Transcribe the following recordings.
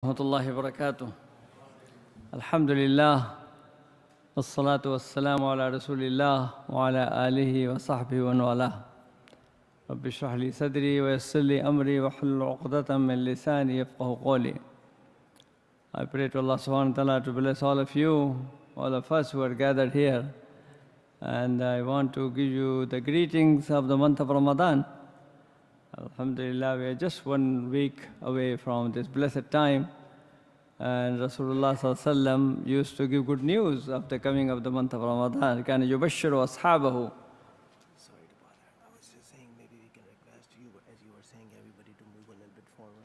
Warahmatullahi wabarakatuh. Alhamdulillah. Wassalatu wassalamu ala rasulillah wa ala alihi wa sahbihi wa walah. Rabbi shrah li sadri wa yassir li amri wa hlul 'uqdatan min lisani yafqahu qawli. I pray to Allah subhanahu wa ta'ala to bless all of you, all of us who are gathered here. And I want to give you the greetings of the month of Ramadan. Alhamdulillah, we are just 1 week away from this blessed time. And Rasulullah ﷺ used to give good news of the coming of the month of Ramadan. كان يبشر أصحابه. Sorry to bother. I was just saying maybe we can request you, as you were saying, everybody to move a little bit forward.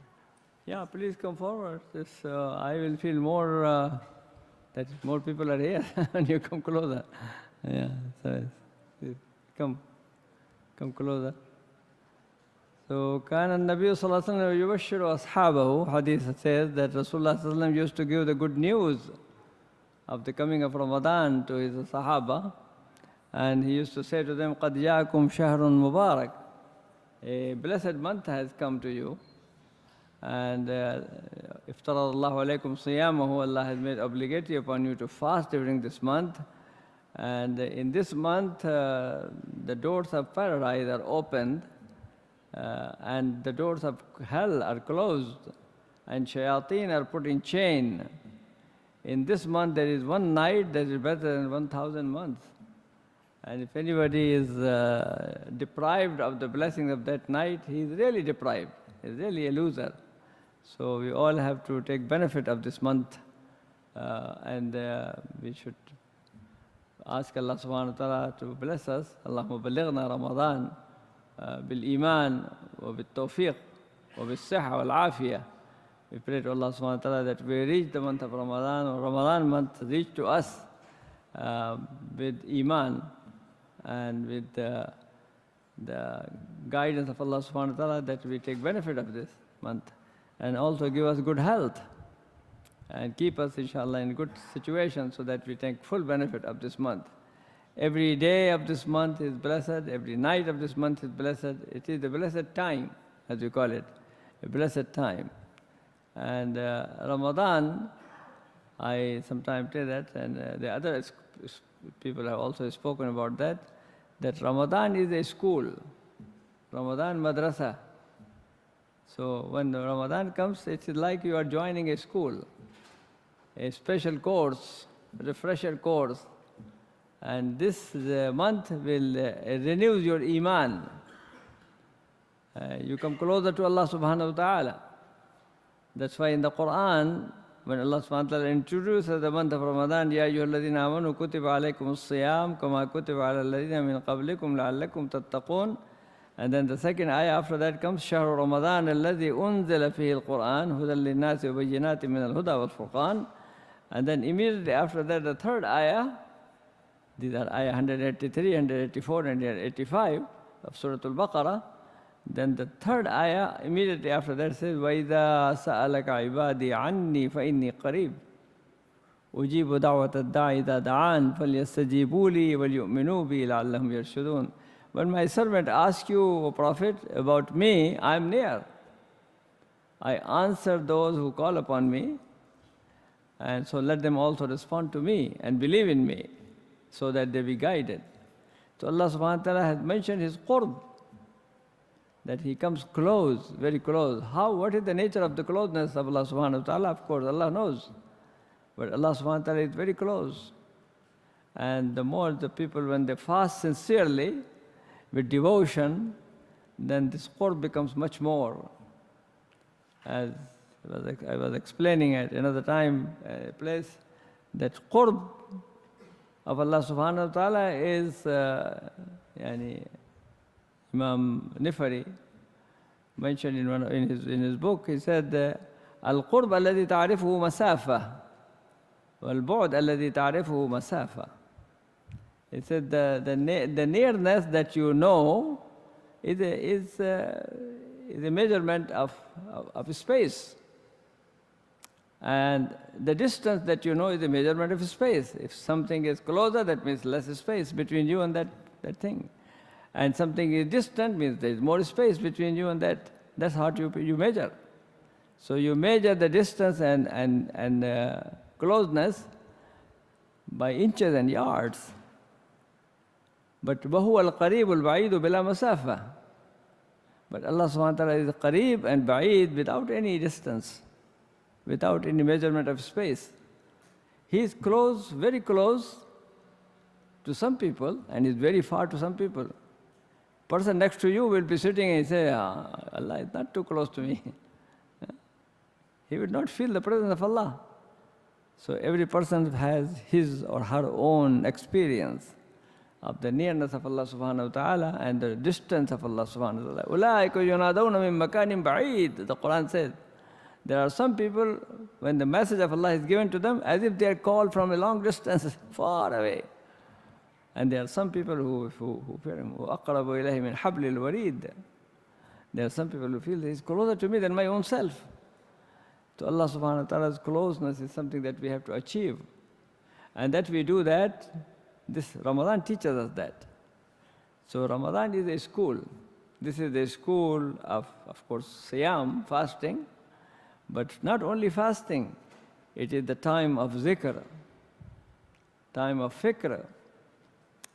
Yeah, please come forward. I will feel more that more people are here when you come closer. Yeah, so come closer. So, كان النبي صلى الله عليه وسلم يبشر أصحابه. Hadith says that Rasulullah صلى الله عليه وسلم used to give the good news of the coming of Ramadan to his Sahaba, and he used to say to them, قد جاءكم شهر مبارك. A blessed month has come to you, and افترض الله عليكم صيامه. Allah has made obligatory upon you to fast during this month, and in this month the doors of paradise are opened. And the doors of hell are closed, and shayateen are put in chain. In this month there is one night that is better than 1,000 months. And if anybody is deprived of the blessing of that night, he is really deprived. He is really a loser. So we all have to take benefit of this month, and we should ask Allah subhanahu wa ta'ala to bless us. Allahumma balighna Ramadan. بالإيمان وبالتوفيق وبالصحة والعافية. We pray to Allah subhanahu wa ta'ala that we reach the month of Ramadan, or Ramadan month reach to us with Iman and with the guidance of Allah subhanahu wa ta'ala, that we take benefit of this month, and also give us good health and keep us inshallah in good situation so that we take full benefit of this month. Every day of this month is blessed, every night of this month is blessed. It is the blessed time, as we call it, a blessed time. And Ramadan, I sometimes say that, and the other people have also spoken about that Ramadan is a school, Ramadan madrasa. So when Ramadan comes, it is like you are joining a school, a special course, refresher course. And this month will renew your Iman. You come closer to Allah subhanahu wa ta'ala. That's why in the Quran, when Allah subhanahu wa ta'ala introduces the month of Ramadan, يَا أَيُّهَا الَّذِينَ آمَنُوا كُتِبَ عَلَيْكُمُ الصِّيَامُ كَمَا كُتِبَ عَلَى الَّذِينَ مِنْ قَبْلِكُمْ لَعَلَّكُمْ تَتَّقُونَ. And then the second ayah after that comes, شَهْرُ رَمَضَانَ الَّذِي أُنزِلَ فِيهِ الْقُرْآنُ هُدًى لِلنَّاسِ وَبَيِّنَاتٍ مِنَ الْهُدَى وَالْفُرْقَانِ. And then immediately after that, the third ayah, these are ayah 183, 184, and 185 of Surah Al-Baqarah. Then the third ayah immediately after that says, وَإِذَا سَأَلَكَ عِبَادِي عَنِّي فَإِنِّي قَرِيبٌ أُجِيبُ دَعْوَةَ الدَّاعِ إِذَا دَعَانِ فَلْيَسْتَجِيبُوا لِي وَلْيُؤْمِنُوا بِي لَعَلَّهُمْ يَرْشُدُونَ. When my servant asks you, O Prophet, about me, I am near. I answer those who call upon me, and so let them also respond to me and believe in me, so that they be guided. So Allah subhanahu wa ta'ala has mentioned His qurb, that He comes close, very close. What is the nature of the closeness of Allah subhanahu wa ta'ala? Of course, Allah knows. But Allah subhanahu wa ta'ala is very close. And the more the people, when they fast sincerely, with devotion, then this qurb becomes much more. As I was explaining at another time, a place, that qurb of Allah subhanahu wa ta'ala is, Imam Nifari mentioned in his book, he said, Al-qurb alladhi ta'arifuhu masafa, wal-bu'd alladhi ta'arifuhu masafa. He said the nearness that you know is a measurement of space. And the distance that you know is a measurement of space. If something is closer, that means less space between you and that thing. And something is distant means there is more space between you and that. That's how you measure. So you measure the distance and closeness by inches and yards. But وَهُوَ الْقَرِيبُ الْبَعِيدُ بِلَا مَسَافَةٍ. But Allah subhanahu wa ta'ala is qareeb and ba'id without any distance, without any measurement of space. He is close, very close to some people, and is very far to some people. Person next to you will be sitting and say, Allah is not too close to me. He would not feel the presence of Allah. So every person has his or her own experience of the nearness of Allah subhanahu wa ta'ala and the distance of Allah subhanahu wa ta'ala. أُولَٰئِكَ يُنَادَوْنَ مِن مَكَانٍ بَعِيدٍ. The Quran says, there are some people, when the message of Allah is given to them, as if they are called from a long distance, far away. And there are some people who fear Him. وَأَقْرَبُ إِلَيْهِ مِنْ حَبْلِ الْوَرِيدِ. There are some people who feel He is closer to me than my own self. So Allah subhanahu wa ta'ala's closeness is something that we have to achieve. And that we do that, this Ramadan teaches us that. So Ramadan is a school. This is a school of course, siyam, fasting. But not only fasting, it is the time of zikr, time of fikr.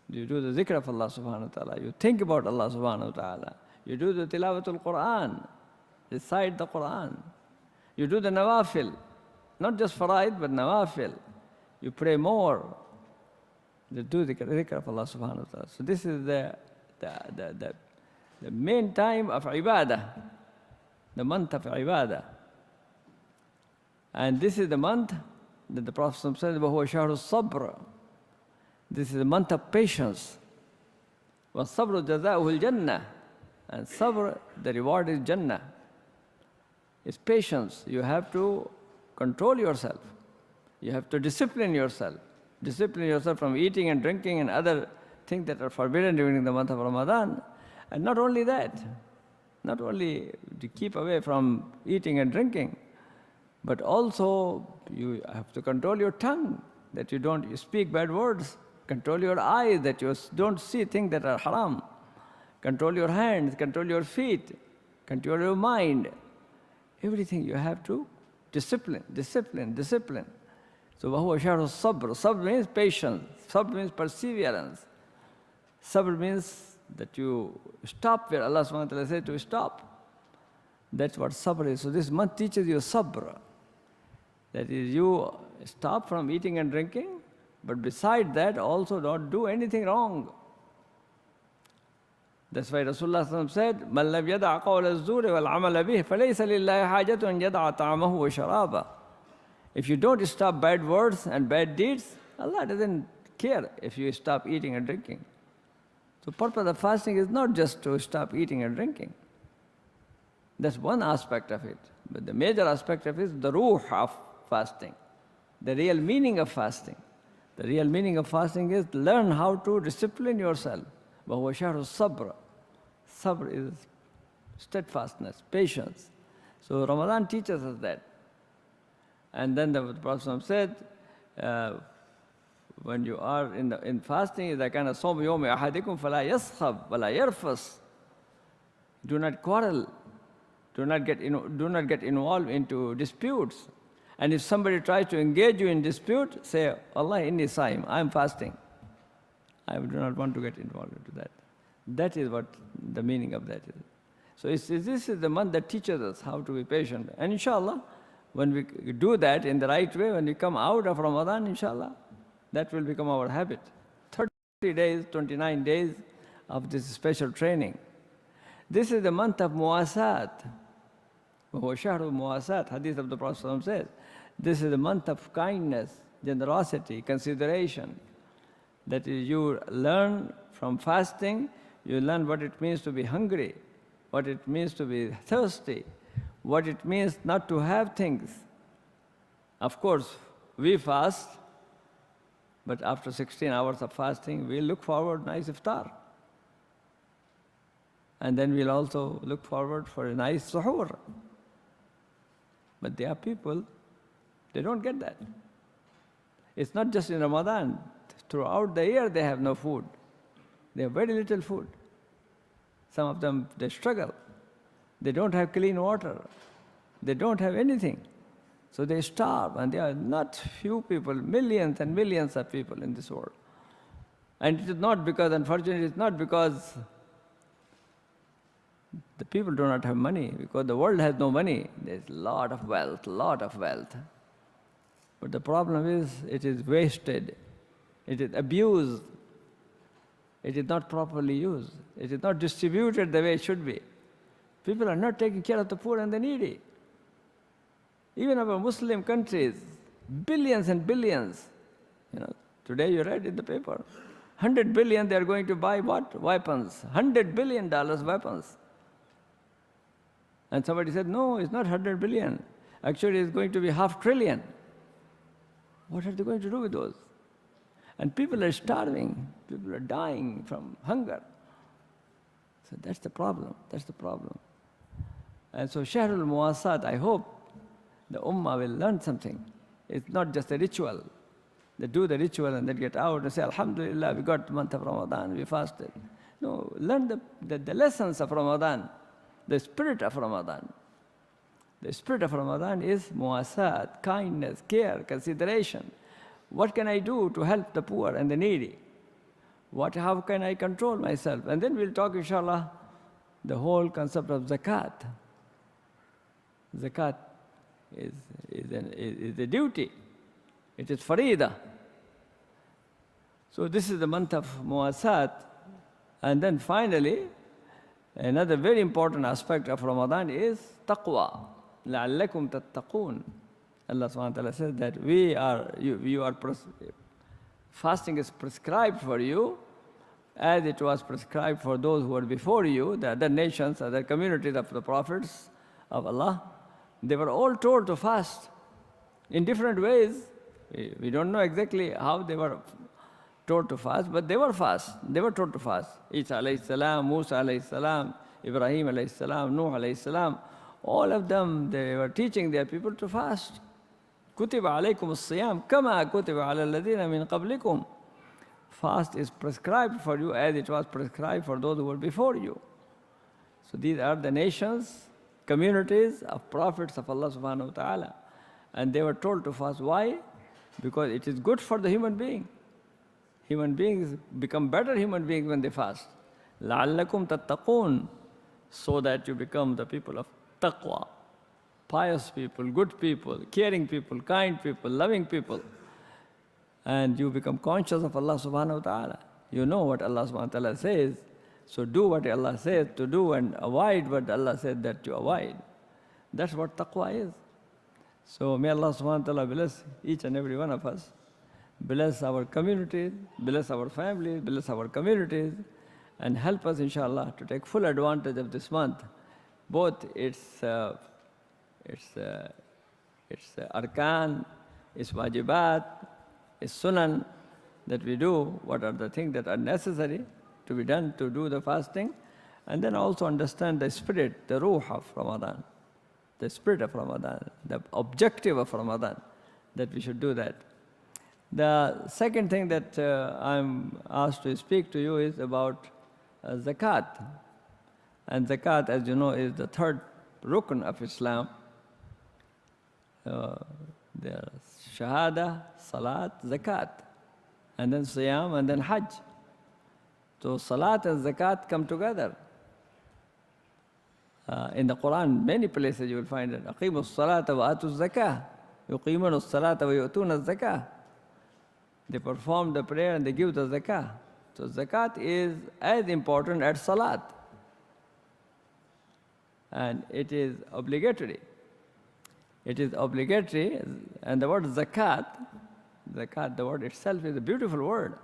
You do the zikr of Allah subhanahu wa ta'ala. You think about Allah subhanahu wa ta'ala. You do the tilawatul Quran, recite the Quran. You do the nawafil, not just faraid, but nawafil. You pray more. You do the zikr of Allah subhanahu wa ta'ala. So this is the main time of ibadah, the month of ibadah. And this is the month that the Prophet said, وَهُوَ شَهْرُ الصَّبْرِ. This is the month of patience. وَالصَّبْرُ جَزَاؤُهُ الْجَنَّةِ. And sabr, the reward is Jannah. It's patience. You have to control yourself. You have to discipline yourself. Discipline yourself from eating and drinking and other things that are forbidden during the month of Ramadan. And not only that, not only to keep away from eating and drinking, but also you have to control your tongue, that you don't speak bad words. Control your eyes, that you don't see things that are haram. Control your hands, control your feet, control your mind. Everything you have to discipline. So, وَهُوَ شَهْرُ الصَّبْرِ. Sabr means patience. Sabr means perseverance. Sabr means that you stop where Allah subhanahu wa ta'ala said to stop. That's what sabr is. So this month teaches you sabr. That is, you stop from eating and drinking, but beside that also don't do anything wrong. That's why Rasulullah said, مَنْ لَمْ يَدَعْ قَوْلَ الزُّورِ وَالْعَمَلَ بِهِ فَلَيْسَ لِلَّهِ حَاجَةٌ أَنْ يَدَعَ طَعَمَهُ وَشَرَابَهُ. If you don't stop bad words and bad deeds, Allah doesn't care if you stop eating and drinking. So purpose of fasting is not just to stop eating and drinking. That's one aspect of it. But the major aspect of it is the ruh of fasting, the real meaning of fasting. The real meaning of fasting is learn how to discipline yourself. وَهُوَ شَهْرُ الصَّبْرِ. Sabr is steadfastness, patience. So Ramadan teaches us that. And then the Prophet said, when you are in fasting, إِذَا كَانَ صَوْمُ يَوْمِ أَحَدِكُمْ فَلَا يَسْخَبْ وَلَا يَرْفَسْ. Do not quarrel. Do not get involved into disputes. And if somebody tries to engage you in dispute, say, Allah inni saim, I am fasting. I do not want to get involved into that. That is what the meaning of that is. So this is the month that teaches us how to be patient. And inshallah, when we do that in the right way, when we come out of Ramadan, inshallah, that will become our habit. 30 days, 29 days of this special training. This is the month of muwasat. وَهُوَ شَهْرُ muwasat, hadith of the Prophet says. This is the month of kindness, generosity, consideration. That is, you learn from fasting, you learn what it means to be hungry, what it means to be thirsty, what it means not to have things. Of course, we fast, but after 16 hours of fasting, we look forward nice iftar. And then we'll also look forward for a nice suhoor. But there are people, they don't get that. It's not just in Ramadan. Throughout the year, they have no food. They have very little food. Some of them, they struggle. They don't have clean water. They don't have anything. So they starve, and there are not few people, millions and millions of people in this world. And it is not because, unfortunately, it's not because the people do not have money, because the world has no money. There's a lot of wealth, But the problem is, it is wasted, it is abused, it is not properly used, it is not distributed the way it should be. People are not taking care of the poor and the needy. Even our Muslim countries, billions and billions. Today you read in the paper, 100 billion they are going to buy what? Weapons. $100 billion weapons. And somebody said, no, it's not 100 billion. Actually, it's going to be $500 billion. What are they going to do with those? And people are starving. People are dying from hunger. So that's the problem. And so Shahrul Muwasat, I hope the Ummah will learn something. It's not just a ritual. They do the ritual and then get out and say, Alhamdulillah, we got the month of Ramadan, we fasted. No, learn the lessons of Ramadan, the spirit of Ramadan. The spirit of Ramadan is muwasat, kindness, care, consideration. What can I do to help the poor and the needy? How can I control myself? And then we'll talk, inshallah, the whole concept of zakat. Zakat is a duty. It is farida. So this is the month of muwasat. And then finally, another very important aspect of Ramadan is taqwa. لَعَلَّكُمْ تَتَّقُونَ. Allah subhanahu wa ta'ala says that fasting is prescribed for you as it was prescribed for those who were before you, the other nations, other communities of the prophets of Allah. They were all told to fast in different ways. We don't know exactly how they were told to fast, but they were told to fast. Isa alayhi salam, Musa alayhi salam, Ibrahim alayhi salam, Nuh alayhi salam, all of them, they were teaching their people to fast. كُتِبَ عَلَيْكُمُ الصِّيَامُ كَمَا كُتِبَ عَلَى الَّذِينَ مِنْ قَبْلِكُمْ. Fast is prescribed for you as it was prescribed for those who were before you. So these are the nations, communities of prophets of Allah subhanahu wa ta'ala. And they were told to fast. Why? Because it is good for the human being. Human beings become better human beings when they fast. لَعَلَّكُمْ تَتَّقُونَ. So that you become the people of taqwa. Pious people, good people, caring people, kind people, loving people. And you become conscious of Allah subhanahu wa ta'ala. You know what Allah subhanahu wa ta'ala says. So do what Allah says to do and avoid what Allah said that you avoid. That's what taqwa is. So may Allah subhanahu wa ta'ala bless each and every one of us. Bless our communities, bless our families, bless our communities, and help us, inshallah, to take full advantage of this month. Both its arkan, its wajibat, its sunan that we do, what are the things that are necessary to be done to do the fasting, and then also understand the spirit, the ruh of Ramadan, the spirit of Ramadan, the objective of Ramadan, that we should do that. The second thing that I'm asked to speak to you is about zakat. And zakat, as you know, is the third rukn of Islam. There are shahada, salat, zakat, and then siyam, and then hajj. So salat and zakat come together. In the Quran, many places you will find it. أَقِيمُوا الصَّلَاةَ وَآتُوا الزَّكَاةَ يُقِيمُونَ الصَّلَاةَ وَيُؤْتُونَ الزَّكَاةَ. They perform the prayer and they give the zakah. So zakat is as important as salat. And it is obligatory. It is obligatory, and the word zakat, the word itself is a beautiful word.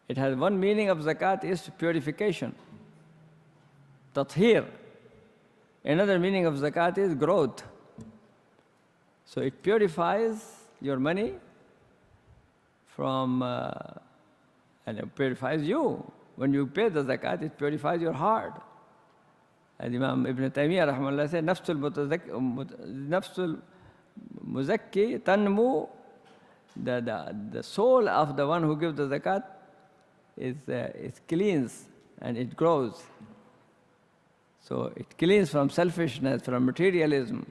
It has one meaning of zakat is purification, tathir. Another meaning of zakat is growth. So it purifies your money from, and it purifies you. When you pay the zakat, it purifies your heart. As Imam Ibn Taymiyyah rahimahullah said, Nafsul Muzakki Tanmu, the soul of the one who gives the zakat is cleansed and it grows. So it cleans from selfishness, from materialism,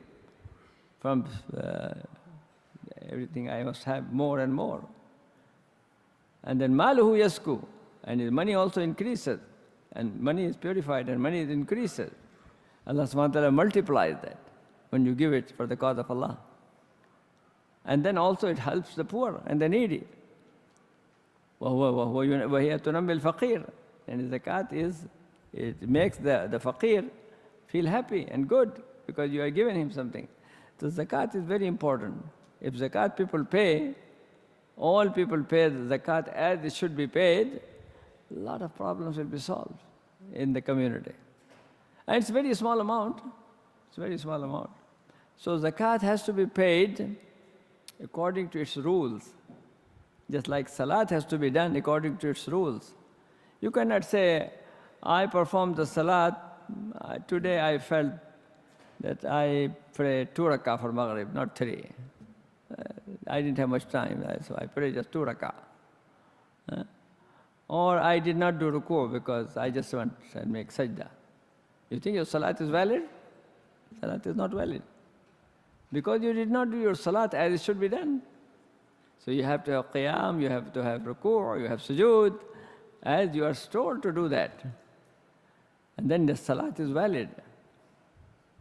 from everything I must have more and more. And then maluhu yasku, and his money also increases, and money is purified and money increases. Allah subhanahu wa ta'ala multiplies that when you give it for the cause of Allah. And then also it helps the poor and the needy. وَهِيَ تُنَمِّي الْفَقِيرِ. And zakat it makes the faqir feel happy and good because you are giving him something. So zakat is very important. If zakat people pay, all people pay the zakat as it should be paid, a lot of problems will be solved in the community. And it's a very small amount. It's a very small amount. So zakat has to be paid according to its rules. Just like salat has to be done according to its rules. You cannot say, I performed the salat, today I felt that I pray 2 rakah for Maghrib, not 3. I didn't have much time, so I prayed just 2 rakah. Or I did not do ruku because I just want to make sajda. You think your salat is valid? Salat is not valid. Because you did not do your salat as it should be done. So you have to have qiyam, you have to have ruku', you have sujood, as you are told to do that. And then the salat is valid.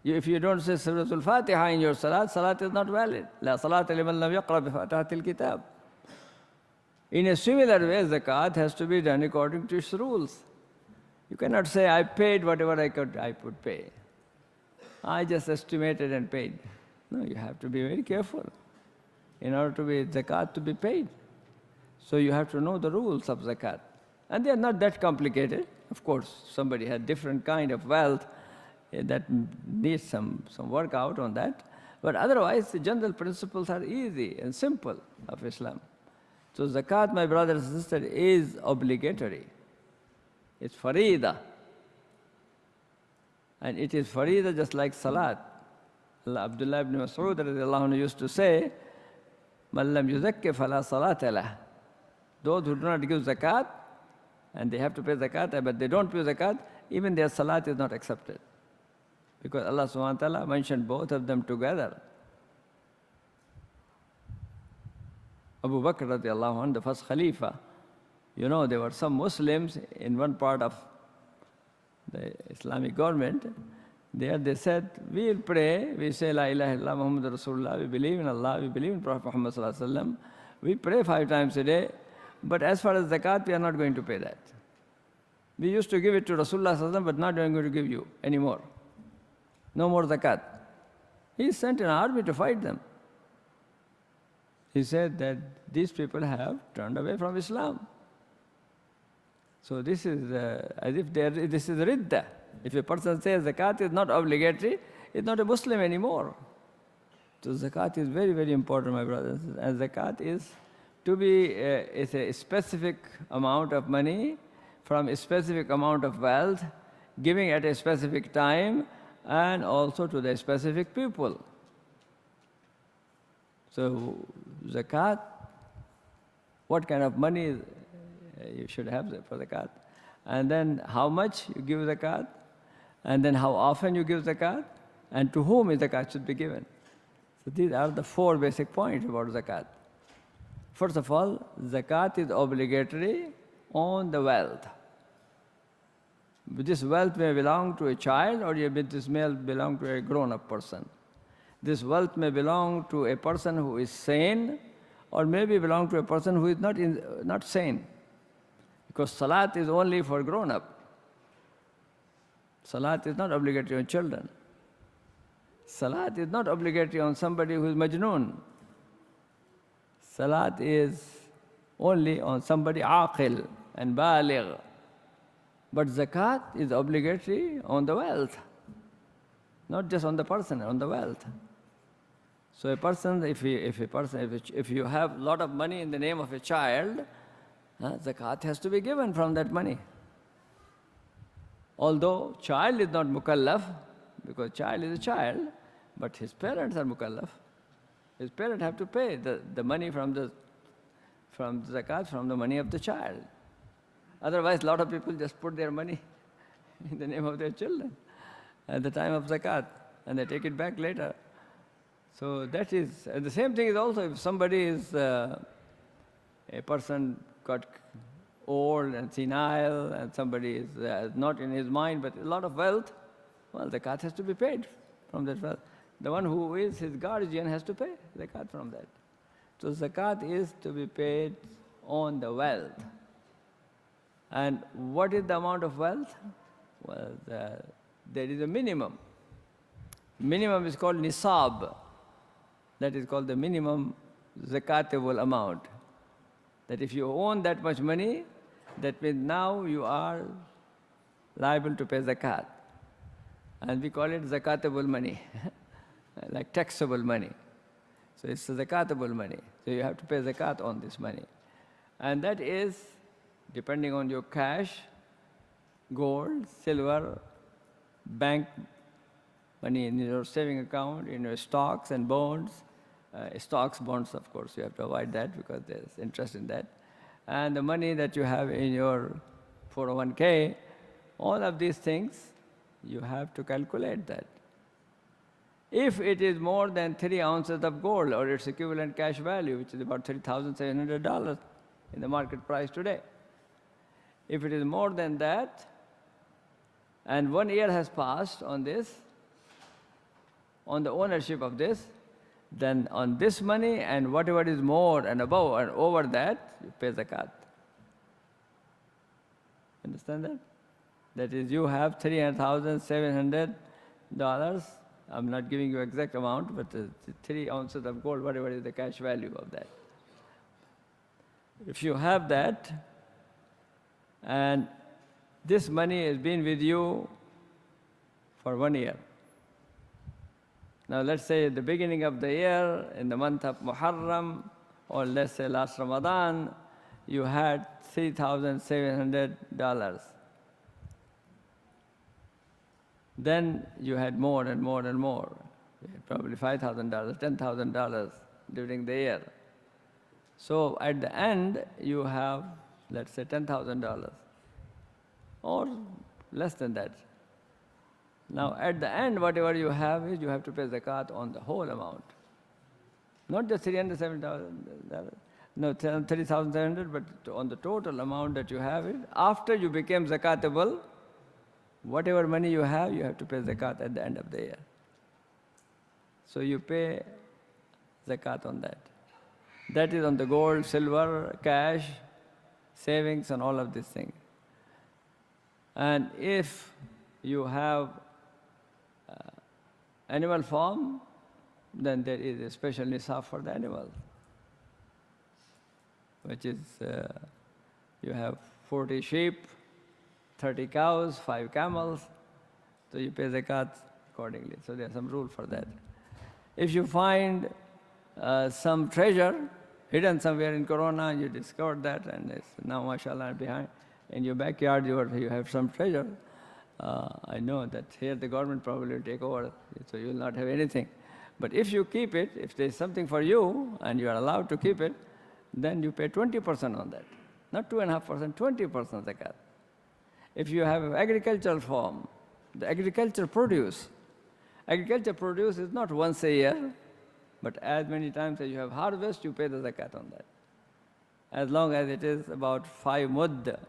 If you don't say Surah Al-Fatiha in your salat, salat is not valid. La salata liman lam yaqra bi fatihatil kitab. In a similar way, zakat has to be done according to its rules. You cannot say, I paid whatever I could pay. I just estimated and paid. No, you have to be very careful in order to be zakat to be paid. So you have to know the rules of zakat. And they are not that complicated. Of course, somebody has different kind of wealth that needs some work out on that. But otherwise, the general principles are easy and simple of Islam. So zakat, my brothers and sisters, is obligatory. It's farida. And it is farida just like salat. Abdullah ibn Mas'ud radiallahu anhu used to say, "Man lam yuzakki fala salata lah." Those who do not give zakat, and they have to pay zakat, but they don't pay zakat, even their salat is not accepted. Because Allah subhanahu wa ta'ala mentioned both of them together. Abu Bakr radiallahu anhu, the first Khalifa, there were some Muslims in one part of the Islamic government. There they said, we'll pray, we say La ilaha illallah Muhammad Rasulullah, we believe in Allah, we believe in Prophet Muhammad sallallahu alaihi wasallam. We pray 5 times a day, but as far as zakat, we are not going to pay that. We used to give it to Rasulullah sallallahu alaihi wasallam, but not going to give you anymore. No more zakat. He sent an army to fight them. He said that these people have turned away from Islam. So this is as if this is ridda. If a person says zakat is not obligatory, he's not a Muslim anymore. So zakat is very, very important, my brothers. And zakat is to be it's a specific amount of money from a specific amount of wealth, giving at a specific time, and also to the specific people. So zakat, what kind of money you should have for zakat, and then how much you give zakat, and then how often you give zakat, and to whom zakat should be given. So these are the 4 basic points about zakat. First of all, zakat is obligatory on the wealth. This wealth may belong to a child, or this may belong to a grown-up person. This wealth may belong to a person who is sane, or maybe belong to a person who is not sane. Because salat is only for grown-up. Salat is not obligatory on children. Salat is not obligatory on somebody who is majnoon. Salat is only on somebody aqil and baligh. But zakat is obligatory on the wealth, not just on the person, on the wealth. So a person, if you have a lot of money in the name of a child, zakat has to be given from that money. Although child is not mukallaf, because child is a child, but his parents are mukallaf. His parents have to pay the money from the zakat from the money of the child. Otherwise, a lot of people just put their money in the name of their children. at the time of zakat, and they take it back later. So that is, and the same thing is also if somebody is, a person got old and senile, and somebody is not in his mind, but a lot of wealth, well, zakat has to be paid from that wealth. The one who is his guardian has to pay zakat from that. So zakat is to be paid on the wealth. And what is the amount of wealth? Well, there is a minimum. Minimum is called nisab. That is called the minimum zakatable amount. That if you own that much money, that means now you are liable to pay zakat. And we call it zakatable money, like taxable money. So it's zakatable money. So you have to pay zakat on this money. And that is depending on your cash, gold, silver, bank money in your saving account, in your stocks and bonds. Stocks, bonds, of course, you have to avoid that because there's interest in that. And the money that you have in your 401k, all of these things, you have to calculate that. If it is more than 3 ounces of gold or its equivalent cash value, which is about $3,700 in the market price today, if it is more than that, and 1 year has passed on this, on the ownership of this, then on this money and whatever is more and above and over that, you pay zakat. Understand that? That is, you have $300,700. I'm not giving you exact amount, but 3 ounces of gold, whatever is the cash value of that. If you have that, and this money has been with you for 1 year. Now let's say at the beginning of the year, in the month of Muharram, or let's say last Ramadan, you had $3,700. Then you had more and more and more. You had probably $5,000, $10,000 during the year. So at the end, you have, let's say, $10,000, or less than that. Now at the end, whatever you have is you have to pay zakat on the whole amount. Not just $307,000, no, $3,700, but on the total amount that you have it. After you became zakatable, whatever money you have to pay zakat at the end of the year. So you pay zakat on that. That is on the gold, silver, cash, savings, and all of these things. And if you have animal farm, then there is a special nisab for the animal, which is you have 40 sheep, 30 cows, 5 camels, so you pay zakat accordingly. So there's some rule for that. If you find some treasure hidden somewhere in Corona, and you discovered that, and it's now, mashallah, behind in your backyard, you have some treasure. I know that here the government probably will take over, so you will not have anything. But if you keep it, if there's something for you, and you are allowed to keep it, then you pay 20% on that. Not 2.5%, 20% zakat. If you have an agricultural farm, the agriculture produce is not once a year, but as many times as you have harvest, you pay the zakat on that. As long as it is about 5 mudd,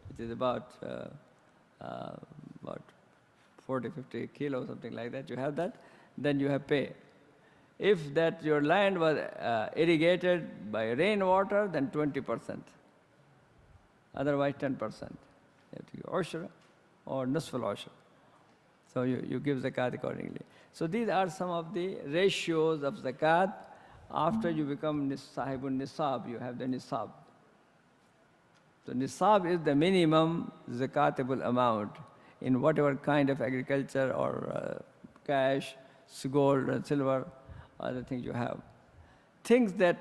which is about 40, 50 kilos, something like that, you have that, then you have pay. If that your land was irrigated by rainwater, then 20%. Otherwise 10%. You have to give ushr or nusful ushr. So you give zakat accordingly. So these are some of the ratios of zakat. After you become sahibun nisab, you have the nisab. So nisab is the minimum zakatable amount in whatever kind of agriculture or cash, gold, and silver, other things you have. Things that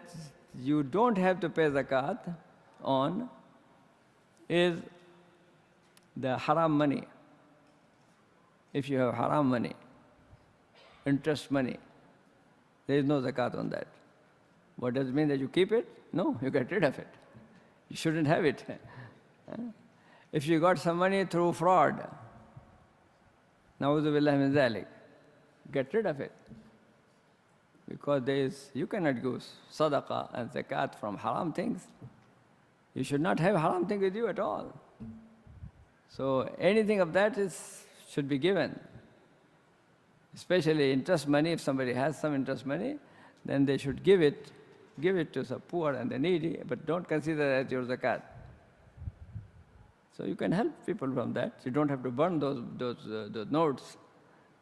you don't have to pay zakat on is the haram money. If you have haram money, interest money, there is no zakat on that. What does it mean, that you keep it? No, you get rid of it. You shouldn't have it. If you got some money through fraud, Na'udhu billahi min dhalik. Get rid of it. Because you cannot give sadaqah and zakat from haram things. You should not have haram thing with you at all. So anything of that should be given. Especially interest money, if somebody has some interest money, then they should give it to the poor and the needy, but don't consider it as your zakat. So you can help people from that. You don't have to burn those notes,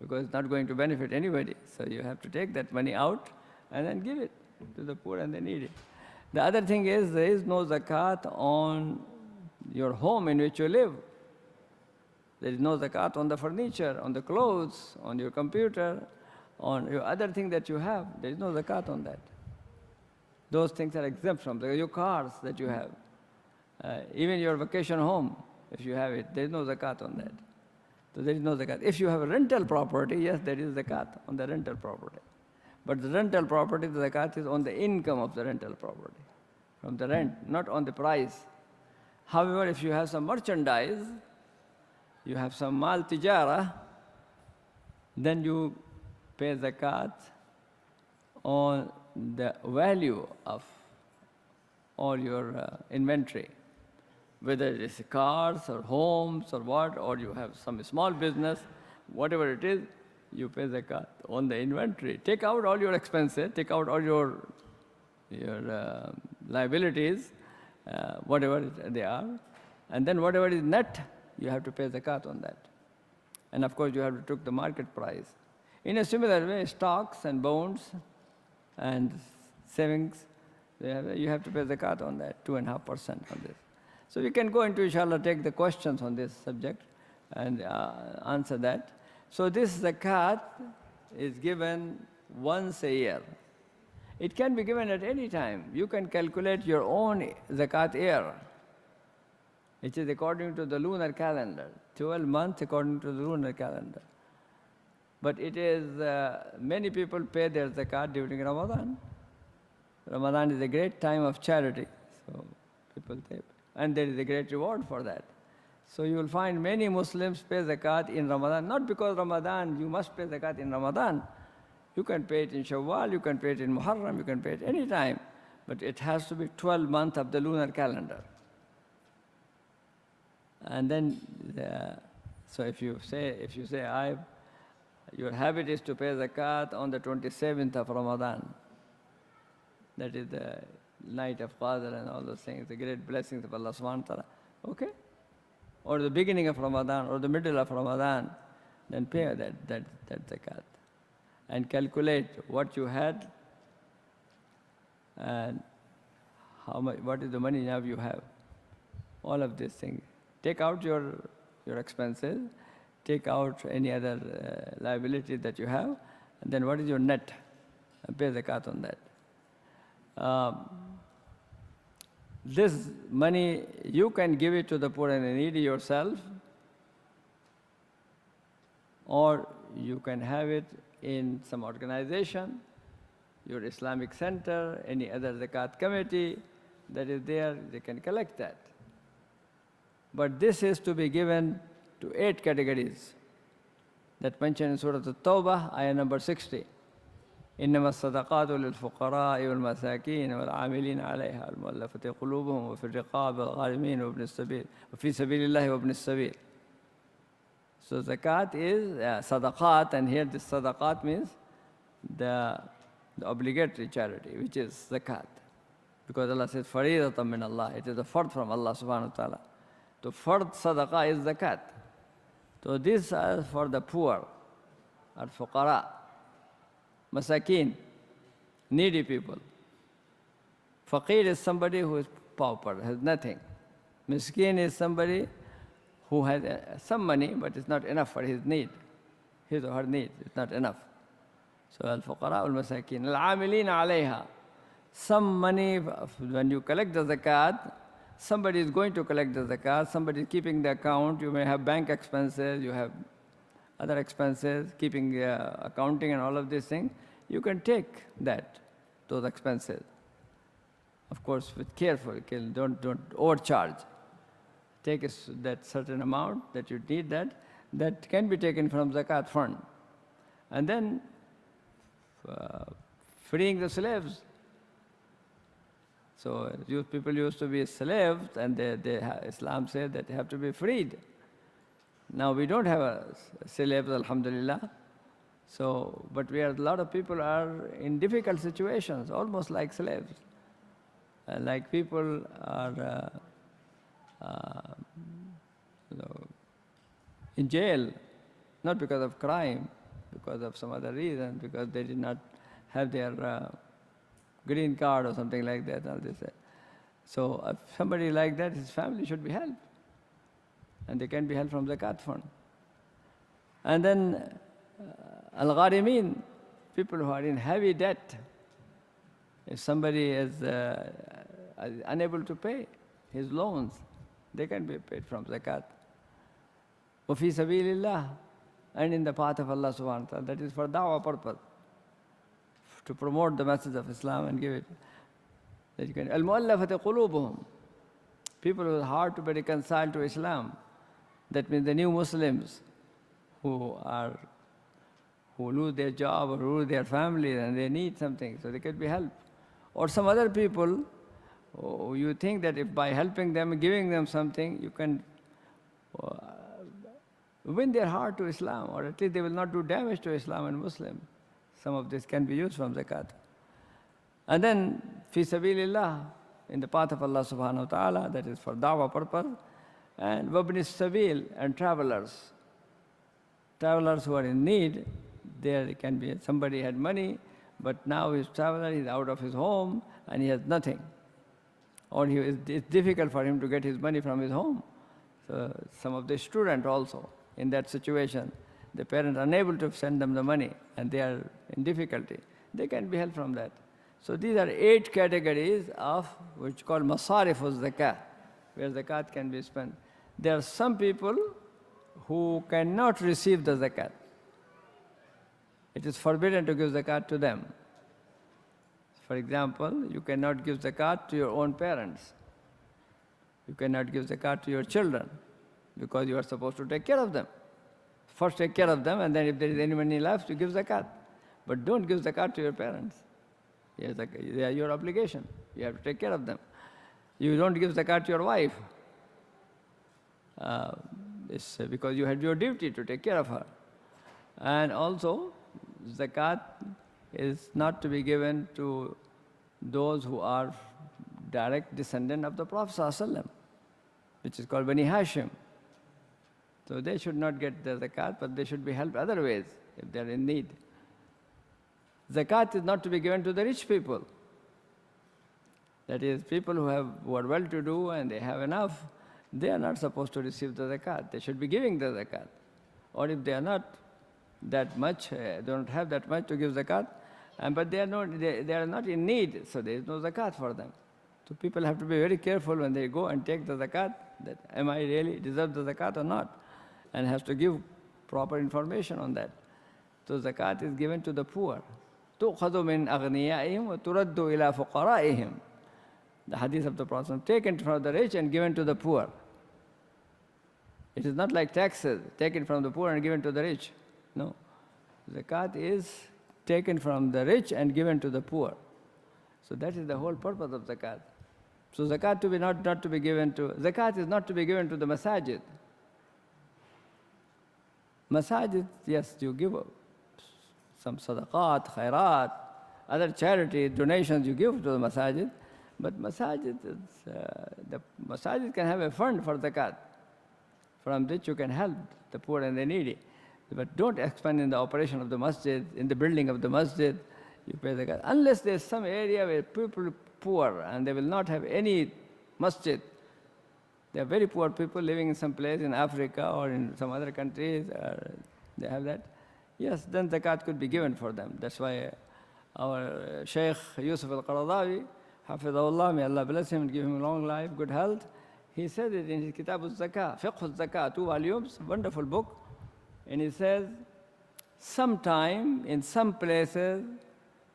because it's not going to benefit anybody. So you have to take that money out and then give it to the poor and the needy. The other thing is, there is no zakat on your home in which you live. There is no zakat on the furniture, on the clothes, on your computer, on your other thing that you have. There is no zakat on that. Those things are exempt from your cars that you have. Even your vacation home, if you have it, there is no zakat on that. So there is no zakat. If you have a rental property, yes, there is zakat on the rental property. But the rental property, the zakat is on the income of the rental property, from the rent, not on the price. However, if you have some merchandise, you have some mal tijara, then you pay zakat on the value of all your inventory. Whether it is cars or homes or what, or you have some small business, whatever it is, you pay zakat on the inventory. Take out all your expenses, take out all your liabilities, whatever they are, and then whatever is net, you have to pay zakat on that. And of course, you have to take the market price. In a similar way, stocks and bonds and savings, you have to pay zakat on that, 2.5% on this. So we can go into, inshallah, take the questions on this subject and answer that. So this zakat is given once a year. It can be given at any time. You can calculate your own zakat year. It is according to the lunar calendar, 12 months according to the lunar calendar. But it is, many people pay their zakat during Ramadan. Ramadan is a great time of charity, so people pay. And there is a great reward for that. So you will find many Muslims pay zakat in Ramadan, not because Ramadan, you must pay zakat in Ramadan. You can pay it in Shawwal, you can pay it in Muharram, you can pay it any time. But it has to be 12 months of the lunar calendar. And then, so if you say, your habit is to pay zakat on the 27th of Ramadan, that is the night of Qadr and all those things, the great blessings of Allah subhanahu wa ta'ala, okay? Or the beginning of Ramadan, or the middle of Ramadan, then pay that zakat. And calculate what you had and how much, what is the money now you have. All of these things. Take out your expenses, take out any other liability that you have, and then what is your net? And pay zakat on that. This money, you can give it to the poor and the needy yourself, or you can have it in some organization, your Islamic center, any other zakat committee that is there, they can collect that. But this is to be given to 8 categories that mentioned in Surah At-Tawbah, ayah number 60. إنما الصدقات للفقراء والمساكين والعاملين عليها المؤلفة قلوبهم وفي الرقاب والغارمين وابن السبيل وفي سبيل الله وابن السبيل. So zakat is sadaqat, and here this sadaqat means the obligatory charity, which is zakat. Because Allah says, فَرِيضَةً مِّنَ اللَّهِ. It is a fard from Allah subhanahu wa ta'ala. So fard sadaqah is zakat. So these are for the poor, or fuqara, masakin, needy people. Faqir is somebody who is pauper, has nothing. Miskin is somebody who has some money, but it's not enough for his need. His or her need, it's not enough. So al-fuqara al-masakin. Al-amilin alayha. Some money, when you collect the zakat, somebody is going to collect the zakat, somebody is keeping the account, you may have bank expenses, you have other expenses, keeping accounting and all of these things, you can take those expenses. Of course, with careful, don't overcharge. Take that certain amount that you need that, that can be taken from zakat fund. And then freeing the slaves. So people used to be slaves, and Islam said that they have to be freed. Now we don't have slaves, alhamdulillah. So, but a lot of people are in difficult situations, almost like slaves. Like people are in jail, not because of crime, because of some other reason, because they did not have their green card or something like that. All this. So if somebody like that, his family should be helped. And they can be helped from the zakat fund. And then al-gharimin, people who are in heavy debt. If somebody is unable to pay his loans, they can be paid from zakat. وَفِي سَبِيلِ اللَّهِ, and in the path of Allah subhanahu wa ta'ala. That is for da'wah purpose, to promote the message of Islam and give it. That you can. Al-mu'allafati qulubuhum, people who are hard to be reconciled to Islam. That means the new Muslims who lose their job or lose their family and they need something, so they can be helped. Or some other people, you think that if by helping them, giving them something, you can win their heart to Islam, or at least they will not do damage to Islam and Muslims. Some of this can be used from zakat. And then, fi sabilillah, in the path of Allah subhanahu wa ta'ala, that is for da'wah purpose. And wabni sabil, and travelers. Travelers who are in need, there can be, somebody had money, but now he's traveler, he's out of his home, and he has nothing. Or it's difficult for him to get his money from his home. So some of the students also, in that situation, the parents are unable to send them the money, and they are in difficulty. They can be helped from that. So these are 8 categories of which called masarif zakat, where zakat can be spent. There are some people who cannot receive the zakat. It is forbidden to give zakat to them. For example, you cannot give zakat to your own parents. You cannot give zakat to your children, because you are supposed to take care of them. First take care of them, and then if there is any money left, you give zakat. But don't give zakat to your parents. They are your obligation. You have to take care of them. You don't give zakat to your wife. It's because you had your duty to take care of her. And also, zakat is not to be given to those who are direct descendant of the Prophet ﷺ, which is called Bani Hashim. So they should not get the zakat, but they should be helped other ways if they are in need. Zakat is not to be given to the rich people. That is, people who are well-to-do and they have enough, they are not supposed to receive the zakat. They should be giving the zakat. Or if they are not that much, they don't have that much to give zakat, but they are not in need, so there is no zakat for them. So people have to be very careful when they go and take the zakat, that am I really deserve the zakat or not? And has to give proper information on that. So zakat is given to the poor. تُؤْخَذُ مِنْ أَغْنِيَائِهِمْ وَتُرَدُّ إِلَىٰ فُقَرَائِهِمْ. The hadith of the Prophet, taken from the rich and given to the poor. It is not like taxes, taken from the poor and given to the rich. No. Zakat is taken from the rich and given to the poor. So that is the whole purpose of zakat. So zakat to be not to be given to, zakat is not to be given to the masajid. Masajid, yes, you give some sadaqat, khairat, other charity, donations you give to the masajid, but masajid, the masajid can have a fund for zakat, from which you can help the poor and the needy. But don't expend in the operation of the masjid, in the building of the masjid, you pay zakat. Unless there's some area where people are poor and they will not have any masjid. There are very poor people living in some place in Africa or in some other countries, they have that. Yes, then zakat could be given for them. That's why our Shaykh Yusuf al-Qaradawi, Hafidahullah, may Allah bless him and give him long life, good health, he said it in his Kitab al-Zakah, Fiqh al-Zakah, 2 volumes, wonderful book. And he says, sometime in some places,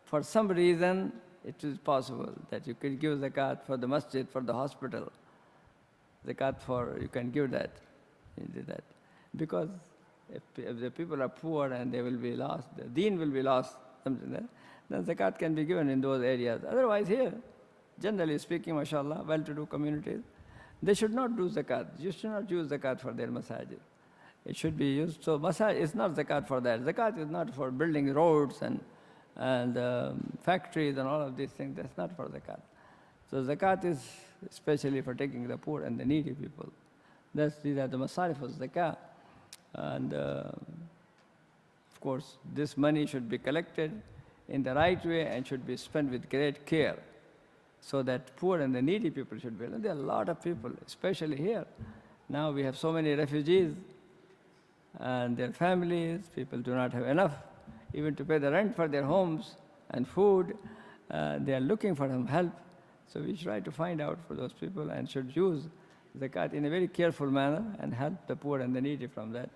for some reason, it is possible that you can give zakat for the masjid, for the hospital. Zakat for, you can give that. Because If the people are poor and they will be lost, the deen will be lost, something like that, then zakat can be given in those areas. Otherwise here, generally speaking, mashallah, well-to-do communities, they should not do zakat. You should not use zakat for their masajid. It should be used. So masajid is not zakat for that. Zakat is not for building roads and factories and all of these things. That's not for zakat. So zakat is especially for taking the poor and the needy people. These are the masarif of zakat. And of course, this money should be collected in the right way and should be spent with great care, so that poor and the needy people should be. And there are a lot of people, especially here. Now we have so many refugees and their families. People do not have enough even to pay the rent for their homes and food. They are looking for some help. So we try to find out for those people and should use zakat in a very careful manner and help the poor and the needy from that.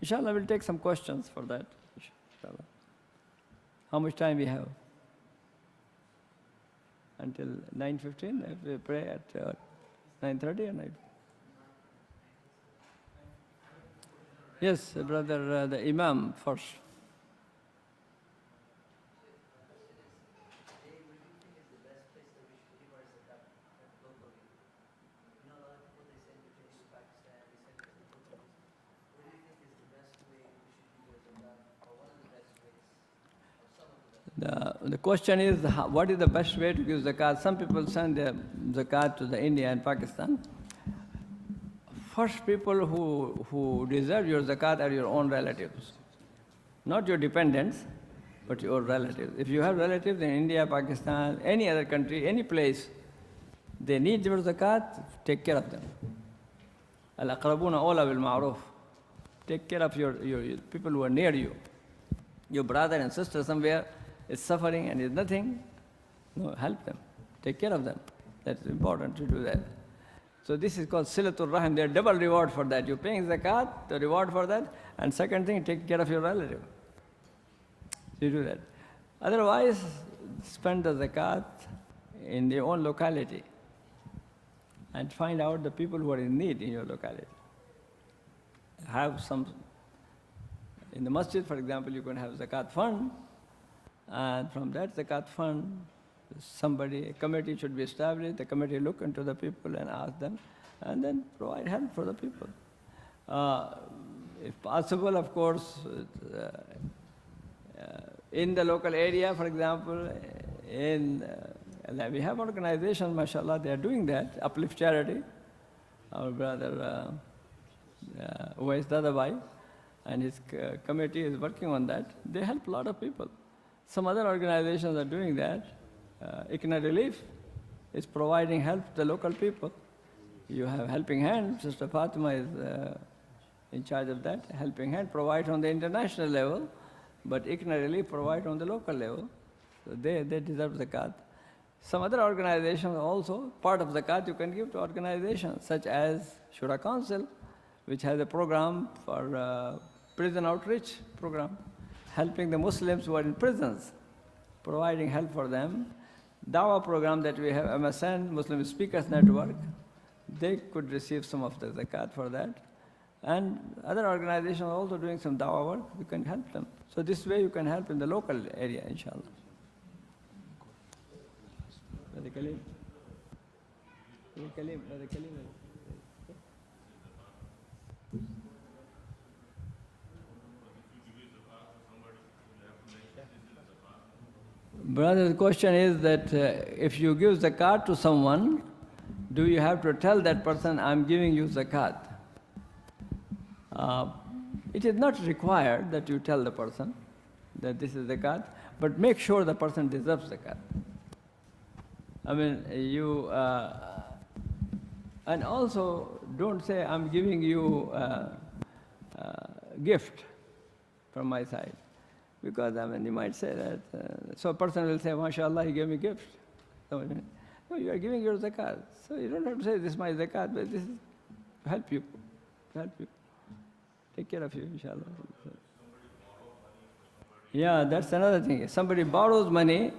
Inshallah, we'll take some questions for that. Inshallah. How much time we have? Until 9:15? If we pray at 9:30 or 9? Yes, brother, the Imam first. The question is, what is the best way to give zakat? Some people send their zakat to the India and Pakistan. First people who deserve your zakat are your own relatives. Not your dependents, but your relatives. If you have relatives in India, Pakistan, any other country, any place, they need your zakat, take care of them. Al-aqrabuna awla bil ma'ruf. Take care of your people who are near you. Your brother and sister somewhere is suffering and is nothing, no, help them. Take care of them. That's important to do that. So this is called silatul rahim. There's double reward for that. You're paying zakat, the reward for that. And second thing, take care of your relative. So you do that. Otherwise, spend the zakat in your own locality and find out the people who are in need in your locality. Have some, in the masjid, for example, you can have zakat fund, and from that zakat fund, a committee should be established. The committee look into the people and ask them, and then provide help for the people. If possible, of course, in the local area, for example, we have organizations, mashallah, they are doing that, Uplift Charity. Our brother Uwais Dadabai and his committee is working on that. They help a lot of people. Some other organizations are doing that. ICNA Relief is providing help to the local people. You have Helping Hand. Sister Fatima is in charge of that. Helping Hand provides on the international level, but ICNA Relief provides on the local level. So they deserve zakat. Some other organizations also, part of zakat you can give to organizations such as Shura Council, which has a program for prison outreach program, helping the Muslims who are in prisons, providing help for them. Dawah program that we have, MSN, Muslim Speakers Network, they could receive some of the zakat for that. And other organizations are also doing some dawah work, you can help them. So this way you can help in the local area, inshallah. Brother Kalim. Brother Kalim. Brother, the question is that if you give zakat to someone, do you have to tell that person, I'm giving you zakat? It is not required that you tell the person that this is zakat, but make sure the person deserves zakat. I mean, and also don't say, I'm giving you a gift from my side. Because, I mean, you might say that, so a person will say, MashaAllah, he gave me gift. So, no, you are giving your zakat. So you don't have to say, this is my zakat, but this is to help you. Take care of you, inshallah. Yeah, that's another thing. If somebody borrows money,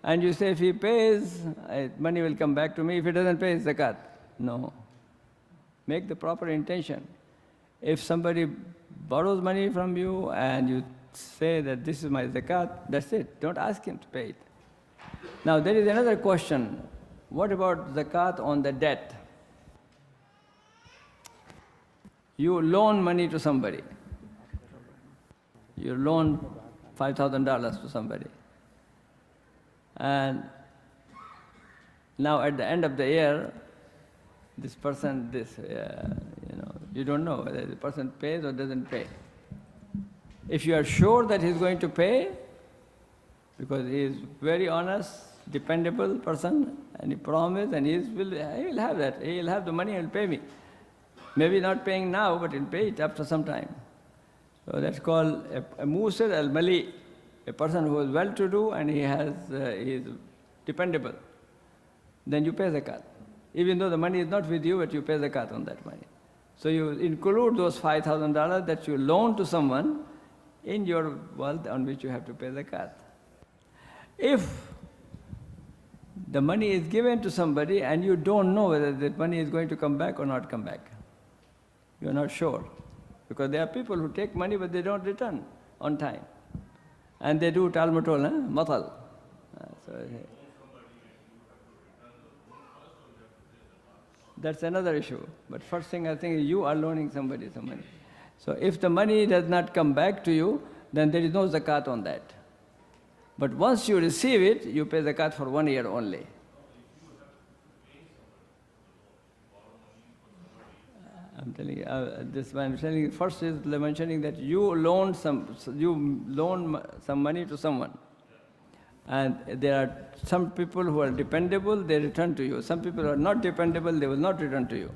and you say, if he pays, money will come back to me. If he doesn't pay, it's zakat. No. Make the proper intention. If somebody borrows money from you and you say that this is my zakat, that's it. Don't ask him to pay it. Now there is another question. What about zakat on the debt? You loan money to somebody. You loan $5,000 to somebody. And now at the end of the year, this person, you don't know whether the person pays or doesn't pay. If you are sure that he's going to pay, because he is very honest, dependable person, and he promised, and he will have that. He will have the money and will pay me. Maybe not paying now, but he'll pay it after some time. So that's called a musir al-mali, a person who is well-to-do and he is dependable. Then you pay zakat. Even though the money is not with you, but you pay zakat on that money. So you include those $5,000 that you loan to someone in your wealth on which you have to pay zakat. If the money is given to somebody and you don't know whether that money is going to come back or not come back, you are not sure. Because there are people who take money but they don't return on time. And they do tal-matal, matal. That's another issue. But first thing I think is you are loaning somebody some money. So if the money does not come back to you, then there is no zakat on that. But once you receive it, you pay zakat for 1 year only. I'm telling you, first is mentioning that you loan some money to someone. And there are some people who are dependable, they return to you. Some people who are not dependable, they will not return to you.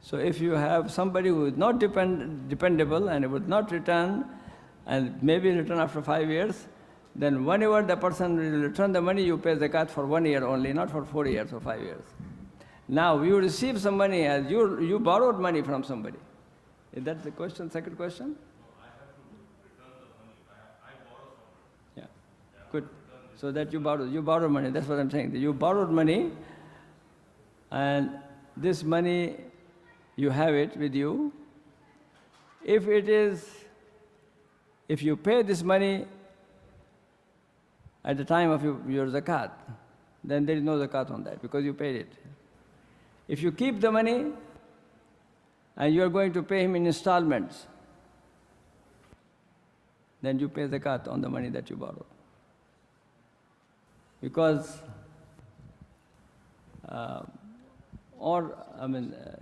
So if you have somebody who is not dependable and would not return, and maybe return after 5 years, then whenever the person will return the money, you pay zakat for 1 year only, not for 4 years or 5 years. Now you receive some money as you borrowed money from somebody. Is that the question, second question? Yeah, good. So that you borrowed money, that's what I'm saying. You borrowed money and this money, you have it with you. If you pay this money at the time of your zakat, then there is no zakat on that because you paid it. If you keep the money and you are going to pay him in installments, then you pay zakat on the money that you borrowed. Because,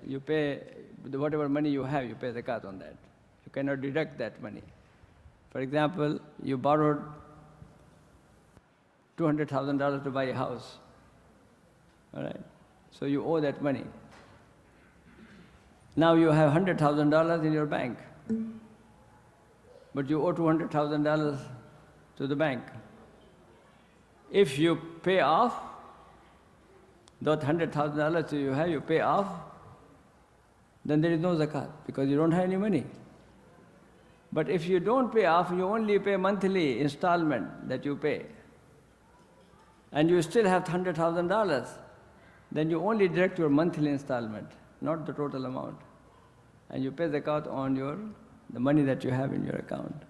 you pay whatever money you have, you pay zakat on that. You cannot deduct that money. For example, you borrowed $200,000 to buy a house, all right? So you owe that money. Now you have $100,000 in your bank, but you owe $200,000 to the bank. If you pay off that $100,000 you pay off, then there is no zakat because you don't have any money. But if you don't pay off, you only pay monthly installment that you pay, and you still have $100,000, then you only deduct your monthly installment, not the total amount. And you pay zakat on the money that you have in your account.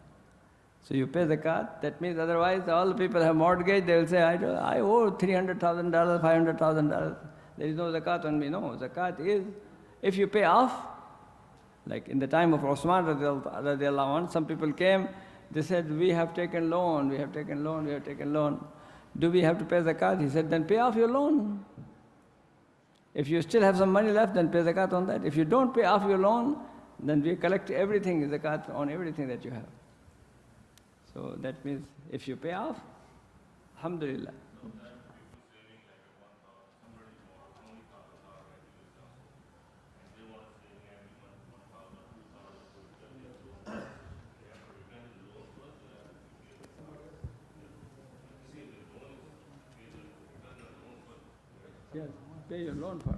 So you pay zakat, that means otherwise all the people have mortgage, they will say, I owe $300,000, $500,000. There is no zakat on me. No, zakat is, if you pay off, like in the time of Osman radiallahu anh, some people came, they said, we have taken loan. Do we have to pay zakat? He said, then pay off your loan. If you still have some money left, then pay zakat on that. If you don't pay off your loan, then we collect everything, zakat on everything that you have. So that means if you pay off, alhamdulillah. Yes, pay your loan first.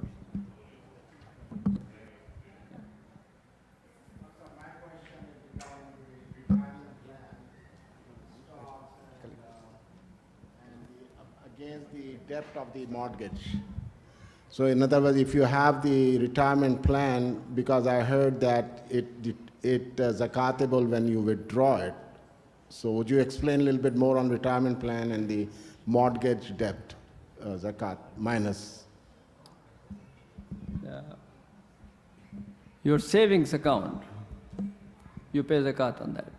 Against the debt of the mortgage. So in other words, if you have the retirement plan, because I heard that it zakatable when you withdraw it. So would you explain a little bit more on retirement plan and the mortgage debt, zakat minus? Your savings account, you pay zakat on that,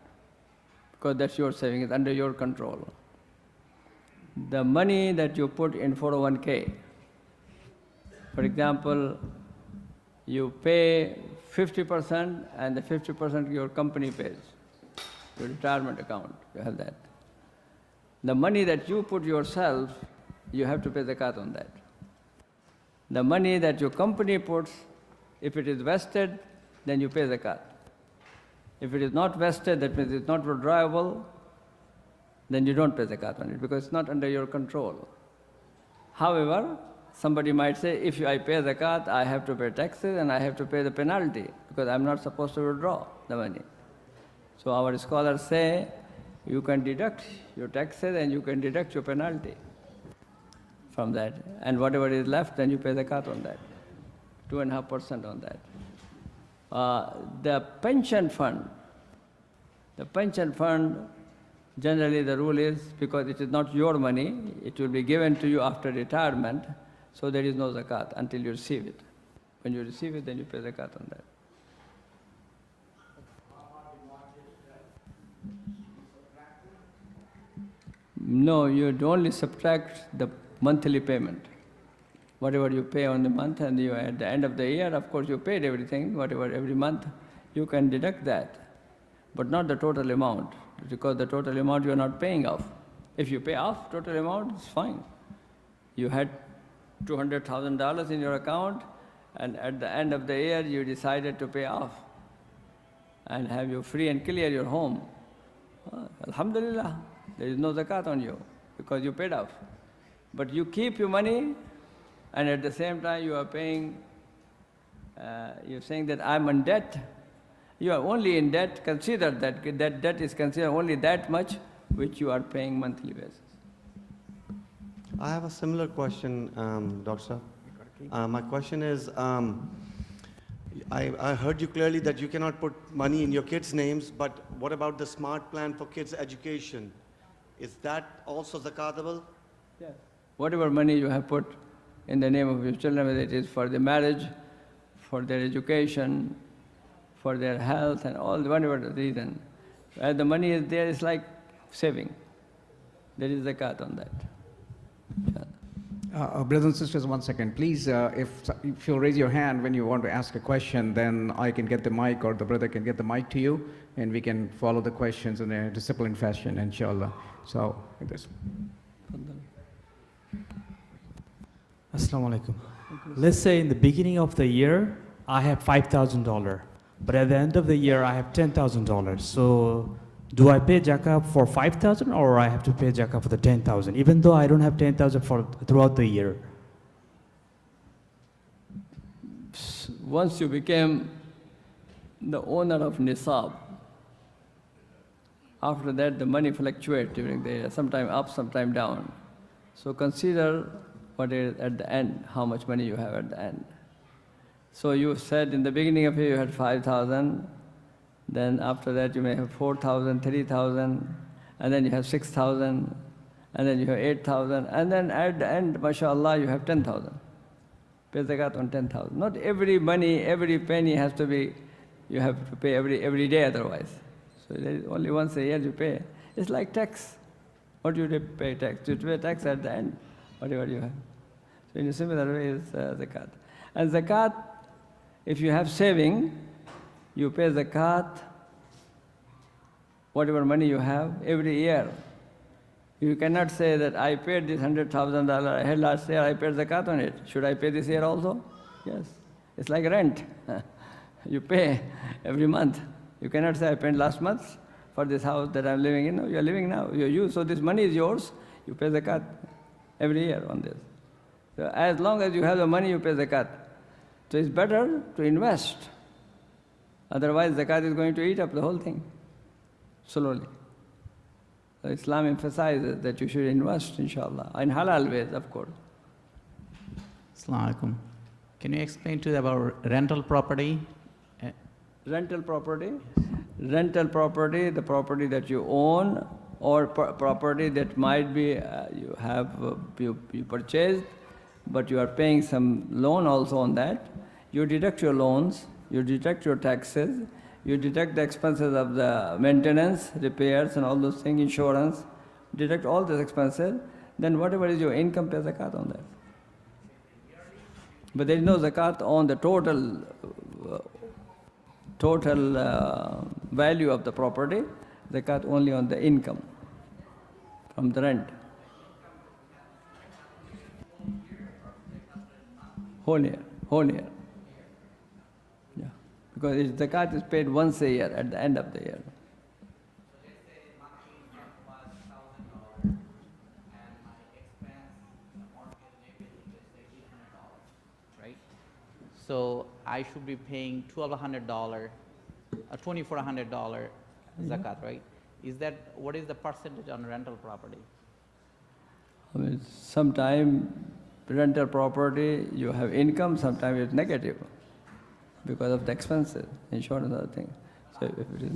because that's your saving, it's under your control. The money that you put in 401k, for example, you pay 50% and the 50% your company pays, your retirement account, you have that. The money that you put yourself, you have to pay zakat on that. The money that your company puts, if it is vested, then you pay zakat. If it is not vested, that means it's not withdrawable, then you don't pay zakat on it because it's not under your control. However, somebody might say, if I pay zakat, I have to pay taxes and I have to pay the penalty because I'm not supposed to withdraw the money. So our scholars say, you can deduct your taxes and you can deduct your penalty from that. And whatever is left, then you pay zakat on that, 2.5% on that. The pension fund, generally the rule is, because it is not your money, it will be given to you after retirement, so there is no zakat until you receive it. When you receive it, then you pay zakat on that. No, you only subtract the monthly payment. Whatever you pay on the month, and you, at the end of the year, of course, you paid everything, whatever every month, you can deduct that, but not the total amount, because the total amount you are not paying off. If you pay off total amount, it's fine. You had $200,000 in your account, and at the end of the year, you decided to pay off and have you free and clear your home. Alhamdulillah, there is no zakat on you because you paid off. But you keep your money, and at the same time you are paying, you're saying that I'm in debt. You are only in debt, consider that debt is considered only that much which you are paying monthly basis. I have a similar question, Dr. Sir. My question is, I heard you clearly that you cannot put money in your kids' names, but what about the smart plan for kids' education? Is that also zakatable? Yes. Whatever money you have put in the name of your children, whether it is for their marriage, for their education, for their health, and all, whatever the reason, where the money is there, it's like saving. There is zakat on that. Brothers and sisters, 1 second. Please, if you'll raise your hand when you want to ask a question, then I can get the mic or the brother can get the mic to you, and we can follow the questions in a disciplined fashion, inshallah. So, like this. Assalamu alaikum. Let's say in the beginning of the year, I have $5,000, but at the end of the year, I have $10,000. So, do I pay zakah for 5,000 or I have to pay zakah for the 10,000, even though I don't have 10,000 for throughout the year? Once you became the owner of nisab, after that the money fluctuates during the year, sometime up, sometime down. So consider what is at the end, how much money you have at the end. So you said in the beginning of the year you had 5,000, then after that you may have 4,000, 3,000, and then you have 6,000, and then you have 8,000, and then at the end, mashallah, you have 10,000. Pay zakat on 10,000. Not every money, every penny has to be, you have to pay every day otherwise. So there is only once a year you pay. It's like tax. What do you pay tax? You pay tax at the end, whatever you have. So in a similar way is zakat. And zakat, if you have saving, you pay zakat, whatever money you have, every year. You cannot say that I paid this $100,000 I had last year, I paid zakat on it. Should I pay this year also? Yes. It's like rent. You pay every month. You cannot say I paid last month for this house that I'm living in. No, you're living now. So this money is yours. You pay zakat every year on this. So as long as you have the money, you pay zakat. So it's better to invest. Otherwise, zakat is going to eat up the whole thing, slowly. So Islam emphasizes that you should invest, inshallah, in halal ways, of course. Assalamu alaikum. Can you explain to about rental property? Rental property? Rental property, the property that you own, or property that might be you purchased, but you are paying some loan also on that. You deduct your loans, you deduct your taxes, you deduct the expenses of the maintenance, repairs and all those things, insurance, deduct all those expenses, then whatever is your income, pay zakat on that. But there is no zakat on the total value of the property, zakat only on the income from the rent. Whole year. Yeah, because zakat is paid once a year at the end of the year. Right? So I should be paying $1,200, $2,400 zakat, right? What is the percentage on rental property? I mean, sometime rental property you have income, sometimes it's negative because of the expenses, insurance, other things. So if it is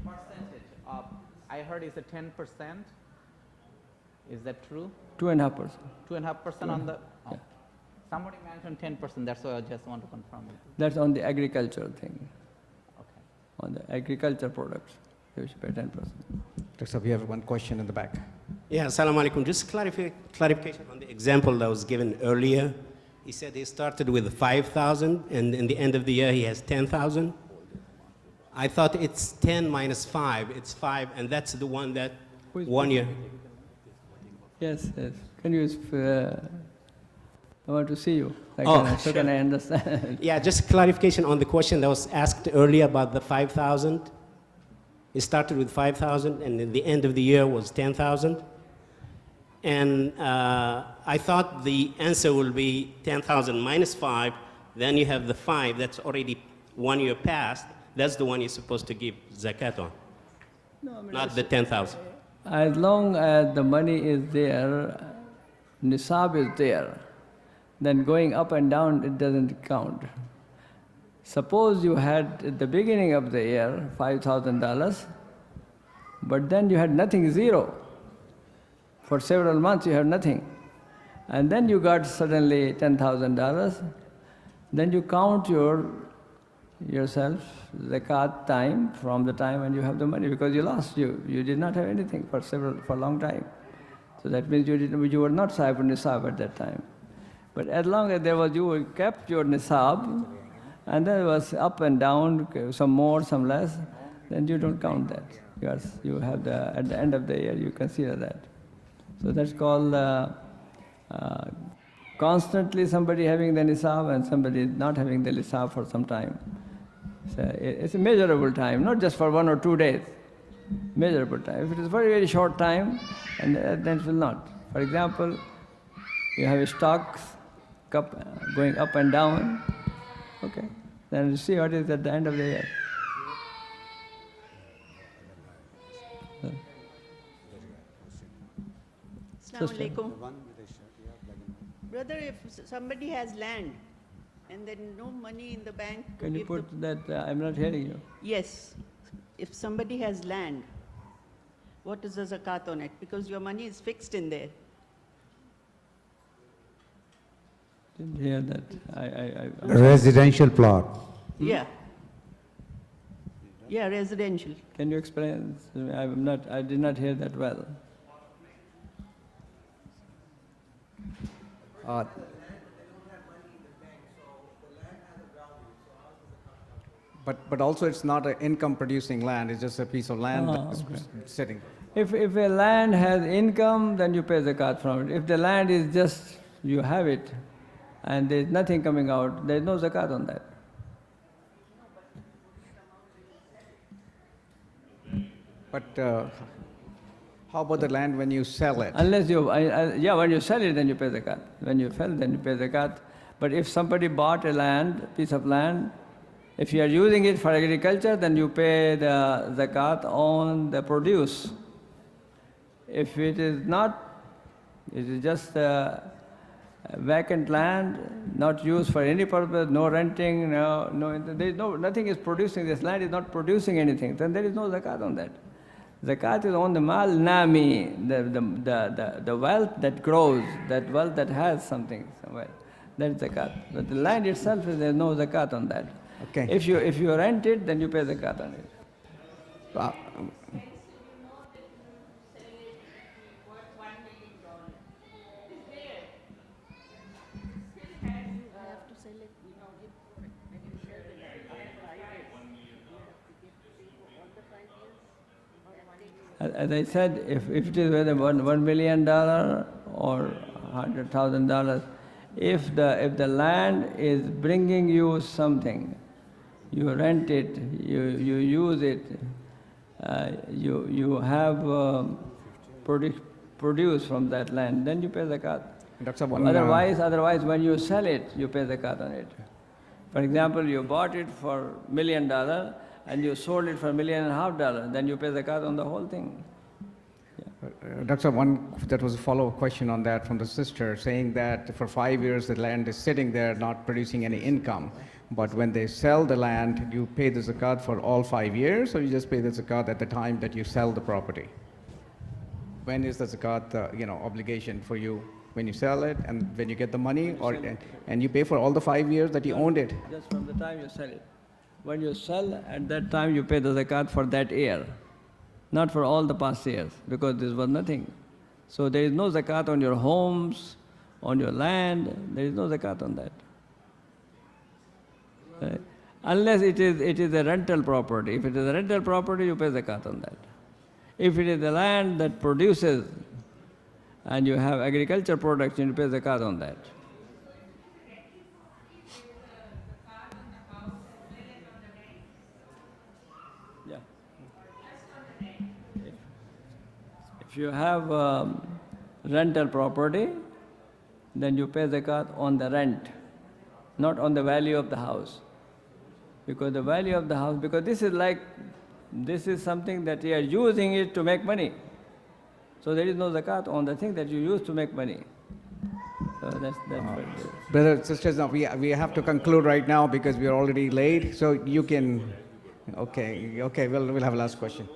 Percentage of, I heard it's a 10%. Is that true? 2.5%. 2.5% on the, Yeah. Somebody mentioned 10%, that's why I just want to confirm it. That's on the agricultural thing, Okay. on the agriculture products, you should pay 10%. Dr. Saab, we have one question in the back. Yeah, assalamu alaikum. Just clarification on the example that was given earlier. He said he started with 5,000 and in the end of the year he has 10,000. I thought it's 10 minus 5, it's 5, and that's the one that Who is 1 year. Yes. Can you, I want to see you. So Sure. can I understand? Yeah, just clarification on the question that was asked earlier about the 5,000. It started with 5,000 and in the end of the year was 10,000. And I thought the answer will be 10,000 minus 5, then you have the 5 that's already 1 year past. That's the one you're supposed to give zakat on, No, I mean, not the 10,000. as long as the money is there, nisab is there, then going up and down, it doesn't count. Suppose you had at the beginning of the year $5,000, but then you had nothing, zero. For several months you have nothing. And then you got suddenly $10,000, then you count yourself zakat time from the time when you have the money, because you lost, you did not have anything for a long time. So that means you were not sahib nisab at that time. But as long as you kept your nisab, and then it was up and down, some more, some less, then you don't count that. You have at the end of the year, you consider that. So that's called constantly somebody having the nisab and somebody not having the nisab for some time. So it's a measurable time, not just for 1 or 2 days. Measurable time. If it is very, very short time, and then it will not. For example, you have stocks going up and down, okay, then you see what is at the end of the year. Assalamu alaikum. Brother, if somebody has land and then no money in the bank to Can you give put that, I'm not hearing you. Yes. If somebody has land, what is the zakat on it? Because your money is fixed in there. Didn't hear that. I'm Residential plot. Yeah. Yeah, residential. Can you explain? I did not hear that well. But also it's not an income producing land, it's just a piece of land that's okay. sitting. If a land has income, then you pay zakat from it. If the land is just, you have it, and there's nothing coming out, there's no zakat on that. But how about the land when you sell it? Unless when you sell it, then you pay zakat. When you sell, then you pay zakat. But if somebody bought a piece of land, if you are using it for agriculture, then you pay the zakat on the produce. If it is not, it is just Vacant land, not used for any purpose, no renting, nothing is producing, this land is not producing anything, then there is no zakat on that. Zakat is on the mal nami, the wealth that grows, that wealth that has something somewhere. That is zakat. But the land itself, there is no zakat on that. Okay. If you rent it, then you pay zakat on it. Uh, As I said, if it is whether $1 million or $100,000, if the land is bringing you something, you rent it, you use it, you have produce from that land, then you pay zakat. Dr. One, Otherwise, when you sell it, you pay zakat on it. For example, you bought it for $1 million and you sold it for $1.5 million, then you pay zakat on the whole thing. Dr. One, that was a follow-up question on that from the sister, saying that for 5 years the land is sitting there not producing any income. But when they sell the land, you pay the zakat for all 5 years, or you just pay the zakat at the time that you sell the property? When is the zakat, obligation for you? When you sell it and when you get the money, and you pay for all the 5 years that you owned it? Just from the time you sell it. When you sell, at that time you pay the zakat for that year, not for all the past years, because this was nothing. So there is no zakat on your homes, on your land, there is no zakat on that. Right? Unless it is a rental property. If it is a rental property, you pay zakat on that. If it is the land that produces and you have agriculture production, you pay zakat on that. Yeah. If you have rental property, then you pay zakat on the rent, not on the value of the house. Because the value of the house, because this is something that you are using it to make money. So there is no zakat on the thing that you use to make money. So that's what it is. Brothers and sisters, now we have to conclude right now because we are already late. So you can, okay, we'll have a last question.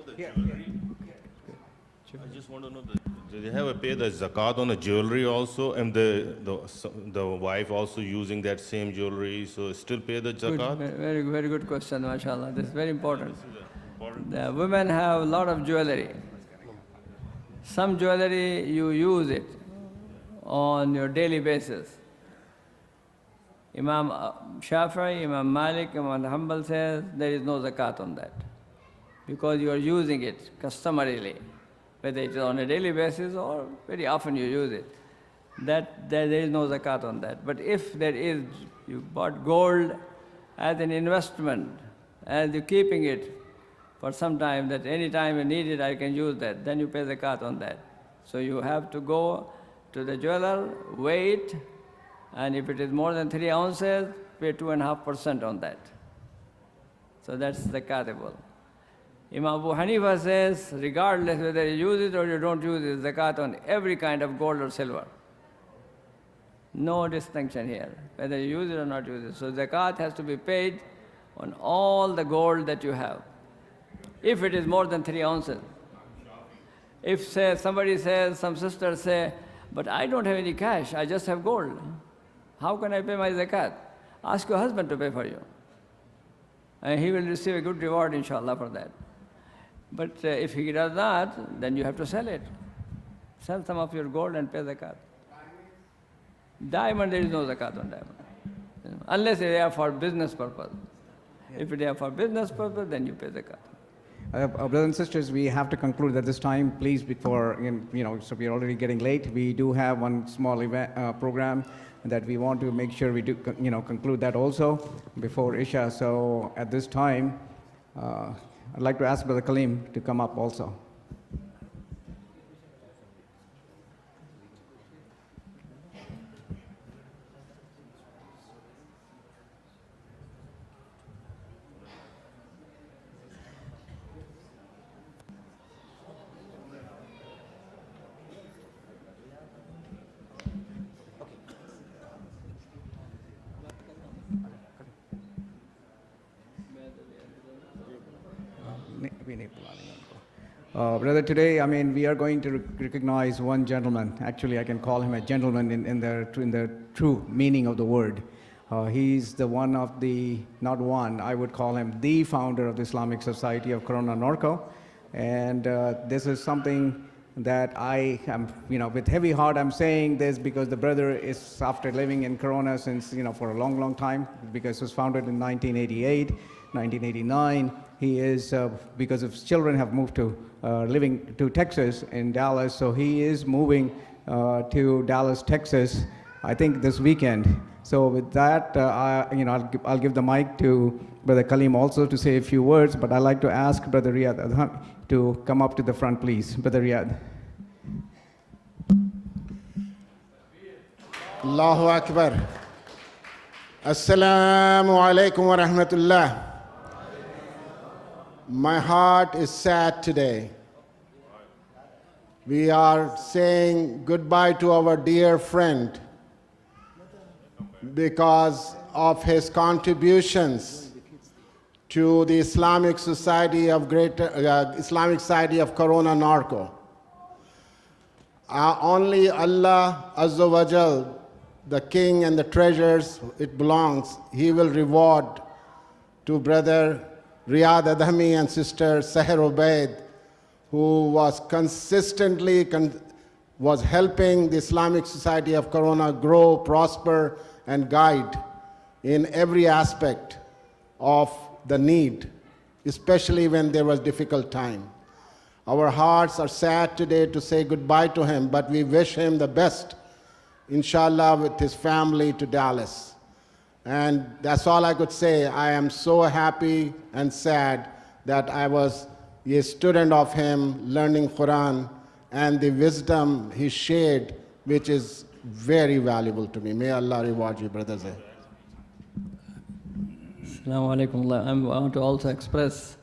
I just want to know, do they have to pay the zakat on the jewelry also, and the wife also using that same jewelry, so still pay the zakat? Good, very, very good question, mashallah. This is very important. The women have a lot of jewelry. Some jewelry you use it on your daily basis. Imam Shafi'i, Imam Malik, Imam Hanbal says there is no zakat on that because you are using it customarily, whether it is on a daily basis or very often you use it. There is no zakat on that. But if there is, you bought gold as an investment, as you're keeping it for some time, that any time you need it, I can use that, then you pay zakat on that. So you have to go to the jeweler, wait, and if it is more than 3 ounces, pay 2.5% on that. So that's zakatable. Imam Abu Hanifa says, regardless whether you use it or you don't use it, zakat on every kind of gold or silver. No distinction here, whether you use it or not use it. So zakat has to be paid on all the gold that you have. If it is more than 3 ounces. If, say, somebody says, some sisters say, but I don't have any cash, I just have gold. How can I pay my zakat? Ask your husband to pay for you. And he will receive a good reward, inshallah, for that. But if he does not, then you have to sell it. Sell some of your gold and pay zakat. Diamond, there is no zakat on diamond. Unless they are for business purpose. If they are for business purpose, then you pay zakat. Brothers and sisters, we have to conclude at this time, please, before, so we're already getting late. We do have one small event, program that we want to make sure we do, conclude that also before Isha. So at this time, I'd like to ask Brother Kaleem to come up also. Brother, today, I mean, we are going to recognize one gentleman. Actually, I can call him a gentleman in the true meaning of the word. He's the one of the, not one, I would call him the founder of the Islamic Society of Corona Norco. And this is something that I am, with heavy heart, I'm saying this because the brother is, after living in Corona since, for a long, long time, because it was founded in 1988, 1989. He is, because his children have moved to living to Texas in Dallas, so he is moving to Dallas, Texas, I think this weekend. So with that, I'll give the mic to Brother Kaleem also to say a few words, but I'd like to ask Brother Riyadh to come up to the front, please. Brother Riyadh. Allahu Akbar. Assalamu alaikum wa rahmatullah. My heart is sad today. We are saying goodbye to our dear friend because of his contributions to the Islamic Society of Islamic Society of Corona Norco. Only Allah Azza wa Jal, the King and the treasures it belongs, He will reward to Brother Riyadh Adhami and Sister Seher Obaid, who was consistently was helping the Islamic Society of Corona grow, prosper, and guide in every aspect of the need, especially when there was difficult time. Our hearts are sad today to say goodbye to him, but we wish him the best, inshallah, with his family to Dallas. And that's all I could say. I am so happy and sad that I was a student of him, learning Quran and the wisdom he shared, which is very valuable to me. May Allah reward you, Brother Zaid. Assalamu alaikum. I want to also express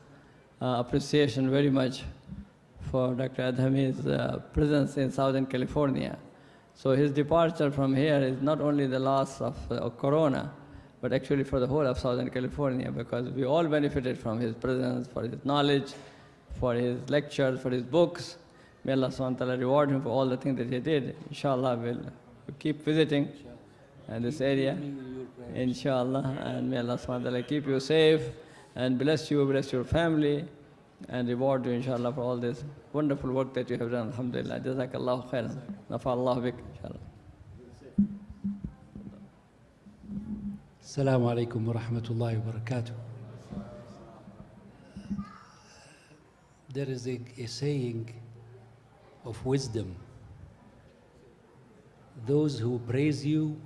appreciation very much for Dr. Adhami's presence in Southern California. So his departure from here is not only the loss of Corona, but actually for the whole of Southern California, because we all benefited from his presence, for his knowledge, for his lectures, for his books. May Allah subhanahu wa ta'ala reward him for all the things that he did. Inshallah, we'll keep visiting this area, inshallah, and may Allah subhanahu wa ta'ala keep you safe and bless you, bless your family, and reward you, inshallah, for all this wonderful work that you have done. Alhamdulillah. Jazakallahu khairan. Nafa'allahu bik, inshallah. Assalamu alaikum wa rahmatullahi wa barakatuh. There is a saying of wisdom. Those who praise you,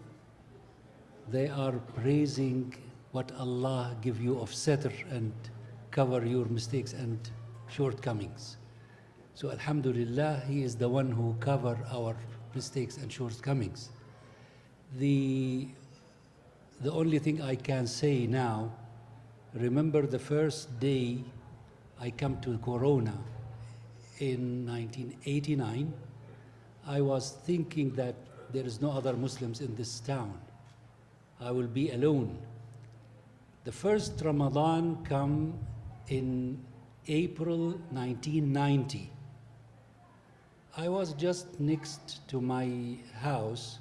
they are praising what Allah give you of satr and cover your mistakes and shortcomings. So alhamdulillah, He is the one who cover our mistakes and shortcomings. The only thing I can say now, remember the first day I come to Corona in 1989, I was thinking that there is no other Muslims in this town. I will be alone. The first Ramadan come in April 1990. I was just next to my house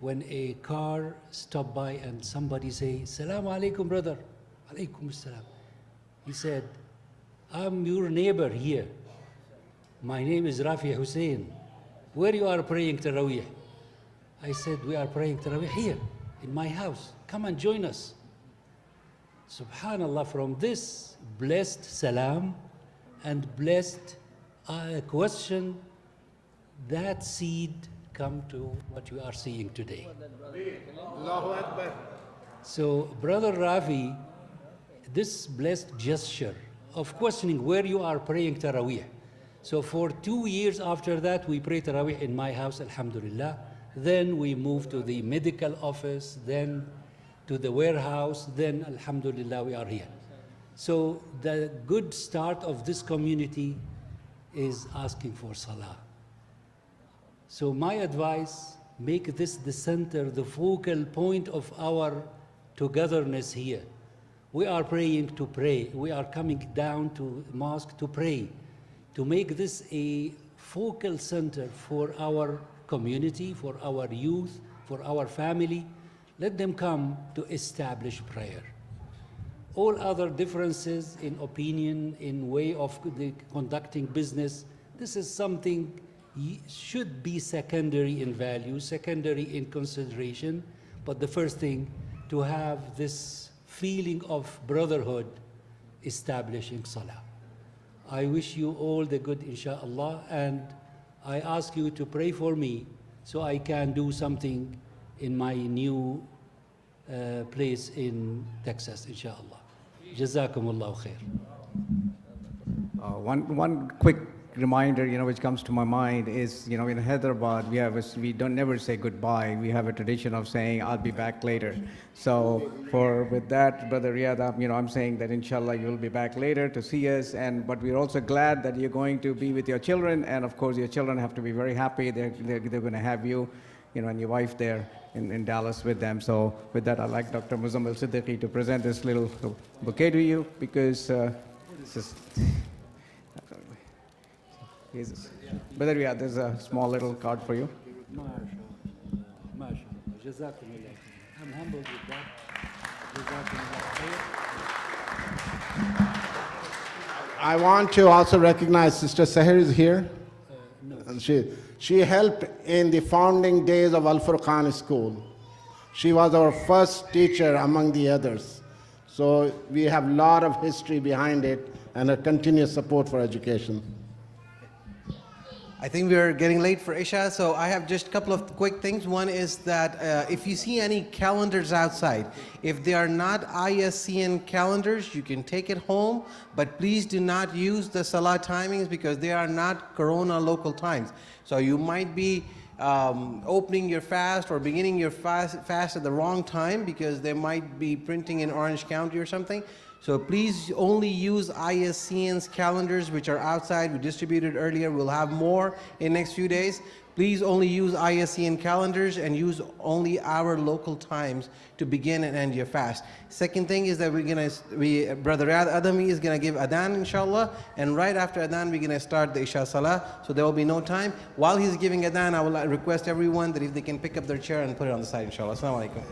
when a car stopped by and somebody say, "Salaam alaikum, brother." Alaikum salam. He said, "I'm your neighbor here. My name is Rafi Hussein. Where you are praying Taraweeh?" I said, "We are praying Taraweeh here in my house. Come and join us." Subhanallah, from this blessed salam and blessed question, that seed come to what you are seeing today. Allahu Akbar. So, Brother Rafi, this blessed gesture of questioning where you are praying Taraweeh. So for 2 years after that, we pray Taraweeh in my house, alhamdulillah. Then we moved to the medical office, then to the warehouse, then alhamdulillah we are here. So the good start of this community is asking for salah. So my advice, make this the center, the focal point of our togetherness here. We are praying to pray. We are coming down to mosque to pray. to make this a focal center for our community, for our youth, for our family. Let them come to establish prayer. All other differences in opinion, in way of conducting business, this is something should be secondary in value, secondary in consideration, but the first thing, to have this feeling of brotherhood establishing salah. I wish you all the good, inshallah, and I ask you to pray for me so I can do something in my new place in Texas, inshallah. Jazakumullahu khair. One quick reminder, which comes to my mind is, in Hyderabad, we don't never say goodbye. We have a tradition of saying, I'll be back later. So with that, Brother Riyad, I'm saying that inshallah you'll be back later to see us, but we're also glad that you're going to be with your children, and of course your children have to be very happy. They're going to have you, and your wife there in Dallas with them. So with that, I'd like Dr. Muzzamil Siddiqui to present this little bouquet to you, because this is... Brother Riyad, there's a small little card for you. I'm humbled with that. I want to also recognize Sister Seher is here. And she helped in the founding days of Al Furqan School. She was our first teacher among the others. So we have a lot of history behind it and a continuous support for education. I think we're getting late for Isha, so I have just a couple of quick things. One is that if you see any calendars outside, if they are not ISCN calendars, you can take it home, but please do not use the Salah timings because they are not Corona local times. So you might be opening your fast or beginning your fast at the wrong time because they might be printing in Orange County or something. So please only use ISCN's calendars, which are outside. We distributed earlier. We'll have more in next few days. Please only use ISCN calendars and use only our local times to begin and end your fast. Second thing is that Brother Riyad Adami is gonna give Adhan, inshallah, and right after Adhan, we're gonna start the Isha Salah, so there will be no time. While he's giving Adhan, I will request everyone that if they can pick up their chair and put it on the side, inshallah. Assalamu alaikum.